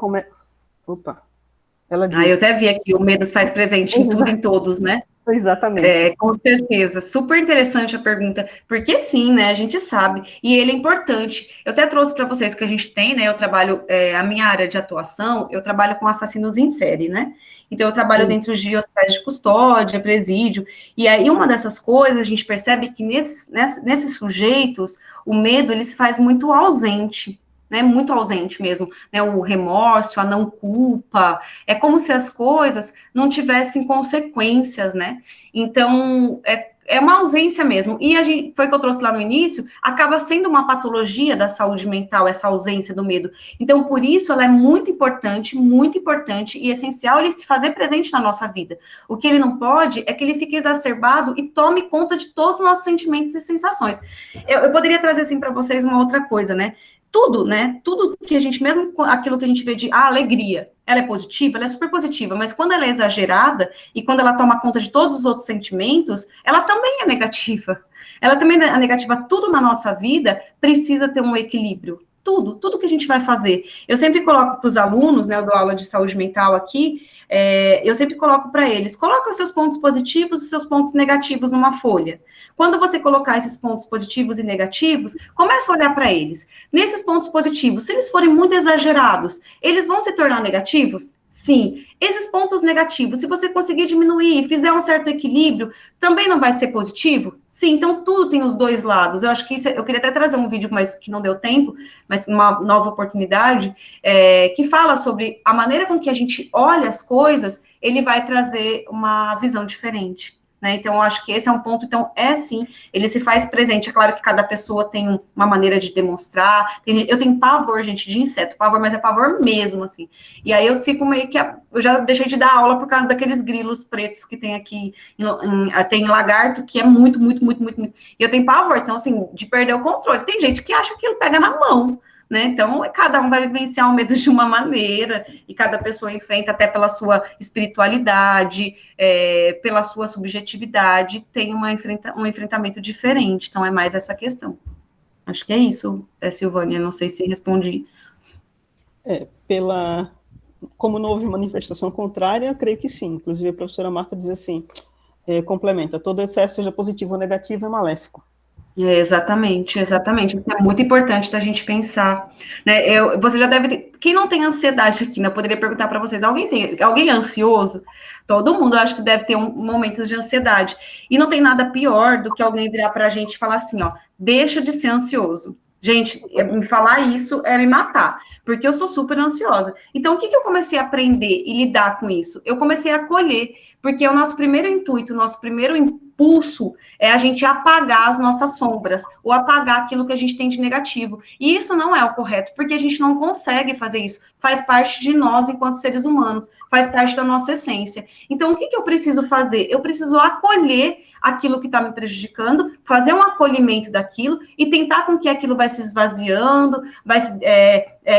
ela diz... eu até vi aqui, o medo se faz presente em tudo e em todos, né? Exatamente. Com certeza, super interessante a pergunta, porque sim, né, a gente sabe, e ele é importante. Eu até trouxe para vocês que a gente tem, né, eu trabalho, a minha área de atuação, eu trabalho com assassinos em série, né, então eu trabalho dentro de hospitais de custódia, presídio, e aí uma dessas coisas, a gente percebe que nesses sujeitos, o medo, ele se faz muito ausente, né, muito ausente mesmo, né, o remorso, a não culpa, é como se as coisas não tivessem consequências, né, então é uma ausência mesmo, e foi o que eu trouxe lá no início, acaba sendo uma patologia da saúde mental, essa ausência do medo, então por isso ela é muito importante e essencial ele se fazer presente na nossa vida, o que ele não pode é que ele fique exacerbado e tome conta de todos os nossos sentimentos e sensações. Eu poderia trazer assim para vocês uma outra coisa, né, tudo, né? Tudo que a gente, mesmo aquilo que a gente vê de alegria, ela é positiva, ela é super positiva, mas quando ela é exagerada e quando ela toma conta de todos os outros sentimentos, ela também é negativa. Ela também é negativa. Tudo na nossa vida precisa ter um equilíbrio. Tudo que a gente vai fazer. Eu sempre coloco para os alunos, né? Eu dou aula de saúde mental aqui, eu sempre coloco para eles, coloca os seus pontos positivos e seus pontos negativos numa folha. Quando você colocar esses pontos positivos e negativos, começa a olhar para eles. Nesses pontos positivos, se eles forem muito exagerados, eles vão se tornar negativos? Sim. Esses pontos negativos, se você conseguir diminuir e fizer um certo equilíbrio, também não vai ser positivo? Sim, então tudo tem os dois lados. Eu acho que isso, eu queria até trazer um vídeo, mas que não deu tempo, mas uma nova oportunidade, que fala sobre a maneira com que a gente olha as coisas, ele vai trazer uma visão diferente. Né? Então, eu acho que esse é um ponto, então, sim, ele se faz presente, é claro que cada pessoa tem uma maneira de demonstrar, eu tenho pavor, gente, de inseto, pavor, mas é pavor mesmo, assim, e aí eu fico meio que, eu já deixei de dar aula por causa daqueles grilos pretos que tem aqui, tem lagarto, que é muito, e eu tenho pavor, então, assim, de perder o controle, tem gente que acha que ele pega na mão, né? Então, cada um vai vivenciar o medo de uma maneira, e cada pessoa enfrenta até pela sua espiritualidade, pela sua subjetividade, tem um enfrentamento diferente. Então, é mais essa questão. Acho que é isso, Silvânia, não sei se respondi. Como não houve manifestação contrária, eu creio que sim. Inclusive, a professora Marta diz assim, complementa, todo excesso, seja positivo ou negativo, é maléfico. Exatamente. Isso é muito importante da gente pensar, né? Você já deve ter, quem não tem ansiedade aqui, né? Eu poderia perguntar para vocês, alguém é ansioso? Todo mundo, eu acho que deve ter momentos de ansiedade. E não tem nada pior do que alguém virar para a gente e falar assim, ó, deixa de ser ansioso. Gente, me falar isso é me matar, porque eu sou super ansiosa. Então, o que eu comecei a aprender e lidar com isso? Eu comecei a acolher, porque o nosso primeiro intuito, o nosso primeiro impulso é a gente apagar as nossas sombras, ou apagar aquilo que a gente tem de negativo. E isso não é o correto, porque a gente não consegue fazer isso. Faz parte de nós enquanto seres humanos, faz parte da nossa essência. Então, o que eu preciso fazer? Eu preciso acolher aquilo que está me prejudicando, fazer um acolhimento daquilo e tentar com que aquilo vai se esvaziando, vai se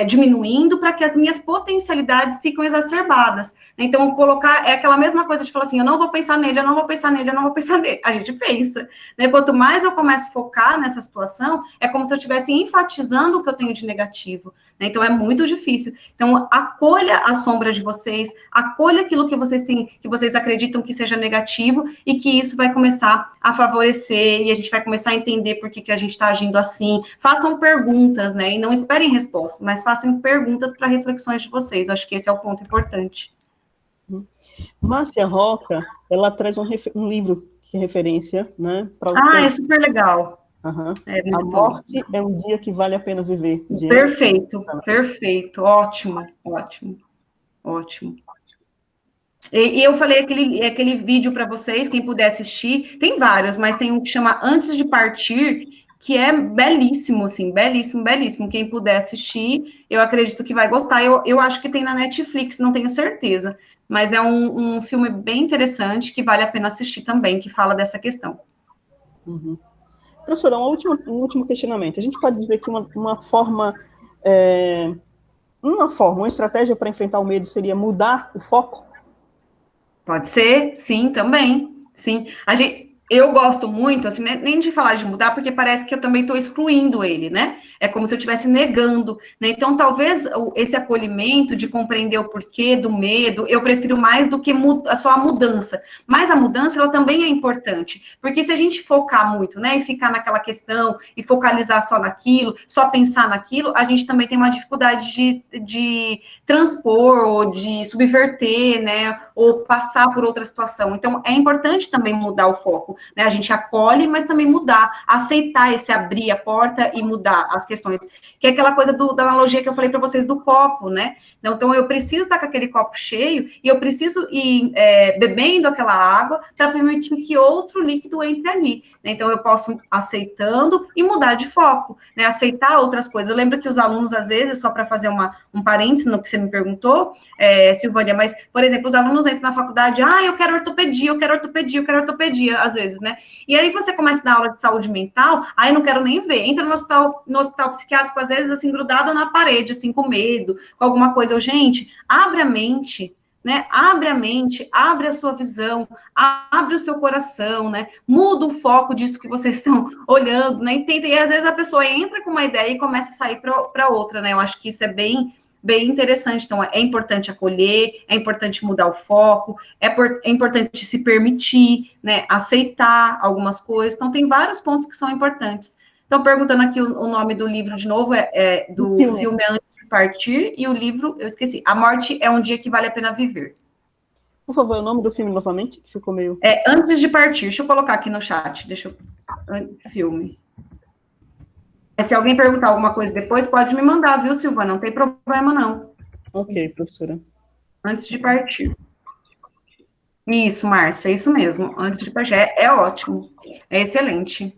diminuindo para que as minhas potencialidades fiquem exacerbadas. Então, colocar é aquela mesma coisa de falar assim, eu não vou pensar nele, eu não vou pensar nele, eu não vou pensar nele. A gente pensa, né? Quanto mais eu começo a focar nessa situação, é como se eu estivesse enfatizando o que eu tenho de negativo, né? Então, é muito difícil. Então, acolha a sombra de vocês, acolha aquilo que vocês têm, que vocês acreditam que seja negativo e que isso vai começar a favorecer e a gente vai começar a entender por que a gente está agindo assim. Façam perguntas, né? E não esperem respostas, mas façam perguntas para reflexões de vocês. Eu acho que esse é o ponto importante. Márcia Roca, ela traz um livro que é referência, né? É super legal. Uhum. A morte é um dia que vale a pena viver. Perfeito, perfeito. Ótimo, ótimo, ótimo. E eu falei aquele vídeo para vocês, quem puder assistir, tem vários, mas tem um que chama Antes de Partir, que é belíssimo, assim, belíssimo, belíssimo. Quem puder assistir, eu acredito que vai gostar. Eu acho que tem na Netflix, não tenho certeza, mas é um filme bem interessante que vale a pena assistir também, que fala dessa questão. Uhum. Professora, um último questionamento. A gente pode dizer que uma estratégia para enfrentar o medo seria mudar o foco? Pode ser, sim, também, sim. Eu gosto muito, assim, nem de falar de mudar, porque parece que eu também estou excluindo ele, né? É como se eu estivesse negando, né? Então, talvez esse acolhimento de compreender o porquê do medo, eu prefiro mais do que só a mudança. Mas a mudança, ela também é importante, porque se a gente focar muito, né, e ficar naquela questão, e focalizar só naquilo, só pensar naquilo, a gente também tem uma dificuldade de transpor, ou de subverter, né, ou passar por outra situação. Então, é importante também mudar o foco, né? A gente acolhe, mas também mudar, aceitar esse abrir a porta e mudar as questões, que é aquela coisa da analogia que eu falei para vocês do copo, né? Então, eu preciso estar com aquele copo cheio e eu preciso ir bebendo aquela água para permitir que outro líquido entre ali, né? Então, eu posso aceitando e mudar de foco, né? Aceitar outras coisas. Eu lembro que os alunos, às vezes, só para fazer um parênteses no que você me perguntou, Silvânia, mas, por exemplo, os alunos entram na faculdade, eu quero ortopedia, eu quero ortopedia, eu quero ortopedia, às vezes, né? E aí você começa a dar aula de saúde mental, não quero nem ver, entra no hospital psiquiátrico, às vezes, assim, grudado na parede, assim, com medo, com alguma coisa. Gente, abre a mente, né? Abre a mente, abre a sua visão, abre o seu coração, né? Muda o foco disso que vocês estão olhando, né? E às vezes a pessoa entra com uma ideia e começa a sair para outra, né? Eu acho que isso é bem interessante. Então, é importante acolher, é importante mudar o foco, é importante se permitir, né, aceitar algumas coisas. Então, tem vários pontos que são importantes. Então, perguntando aqui o nome do livro de novo, do filme Antes de Partir, e o livro, eu esqueci, A Morte é um Dia que Vale a Pena Viver. Por favor, o nome do filme novamente, que ficou meio... Antes de Partir, deixa eu colocar aqui no chat, filme. Se alguém perguntar alguma coisa depois, pode me mandar, viu, Silvana? Não tem problema, não. Ok, professora. Antes de Partir. Isso, Márcia, é isso mesmo. Antes de Partir. É ótimo. É excelente.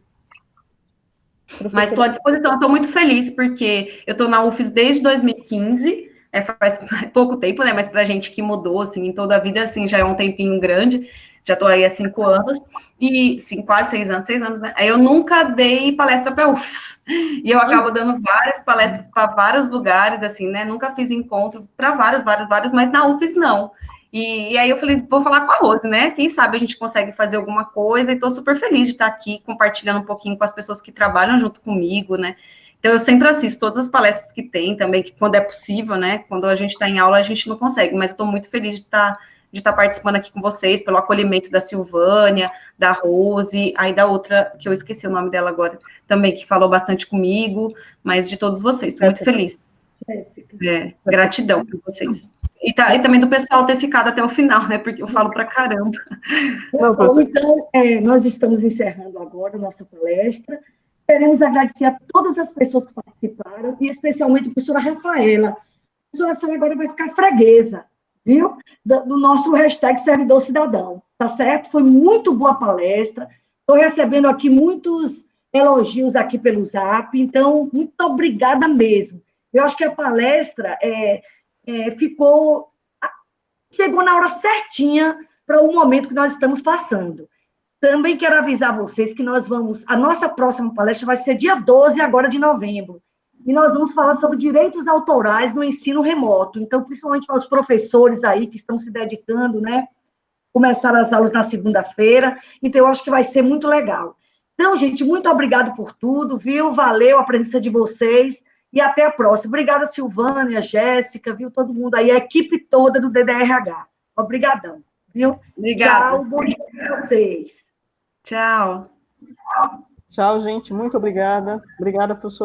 Professora... Mas estou à disposição, estou muito feliz, porque eu estou na UFES desde 2015, faz pouco tempo, né? Mas para a gente que mudou, assim, em toda a vida, assim, já é um tempinho grande. Já estou aí há 5 anos, e sim, quase 6 anos, né? Aí eu nunca dei palestra para a UFES, e eu acabo dando várias palestras para vários lugares, assim, né? Nunca fiz encontro para vários, mas na UFES não. E aí eu falei, vou falar com a Rose, né? Quem sabe a gente consegue fazer alguma coisa, e estou super feliz de estar aqui compartilhando um pouquinho com as pessoas que trabalham junto comigo, né? Então, eu sempre assisto todas as palestras que tem também, que quando é possível, né? Quando a gente está em aula, a gente não consegue, mas estou muito feliz de estar participando aqui com vocês, pelo acolhimento da Silvânia, da Rose, aí da outra, que eu esqueci o nome dela agora, também, que falou bastante comigo, mas de todos vocês, estou muito feliz. Gratidão por vocês. E também do pessoal ter ficado até o final, né, porque eu falo pra caramba. Então, nós estamos encerrando agora a nossa palestra. Queremos agradecer a todas as pessoas que participaram, e especialmente a professora Rafaela. A professora Rafaela agora vai ficar freguesa, viu? Do nosso hashtag Servidor Cidadão, tá certo? Foi muito boa a palestra, estou recebendo aqui muitos elogios aqui pelo Zap, então, muito obrigada mesmo. Eu acho que a palestra chegou na hora certinha para o momento que nós estamos passando. Também quero avisar vocês que a nossa próxima palestra vai ser dia 12 agora de novembro, e nós vamos falar sobre direitos autorais no ensino remoto. Então, principalmente para os professores aí que estão se dedicando, né? Começaram as aulas na segunda-feira, então eu acho que vai ser muito legal. Então, gente, muito obrigado por tudo, viu? Valeu a presença de vocês e até a próxima. Obrigada, Silvânia, Jéssica, viu? Todo mundo aí, a equipe toda do DDRH. Obrigadão, viu? Obrigada. Tchau, bom dia para vocês. Tchau. Tchau, gente. Muito obrigada. Obrigada, professor.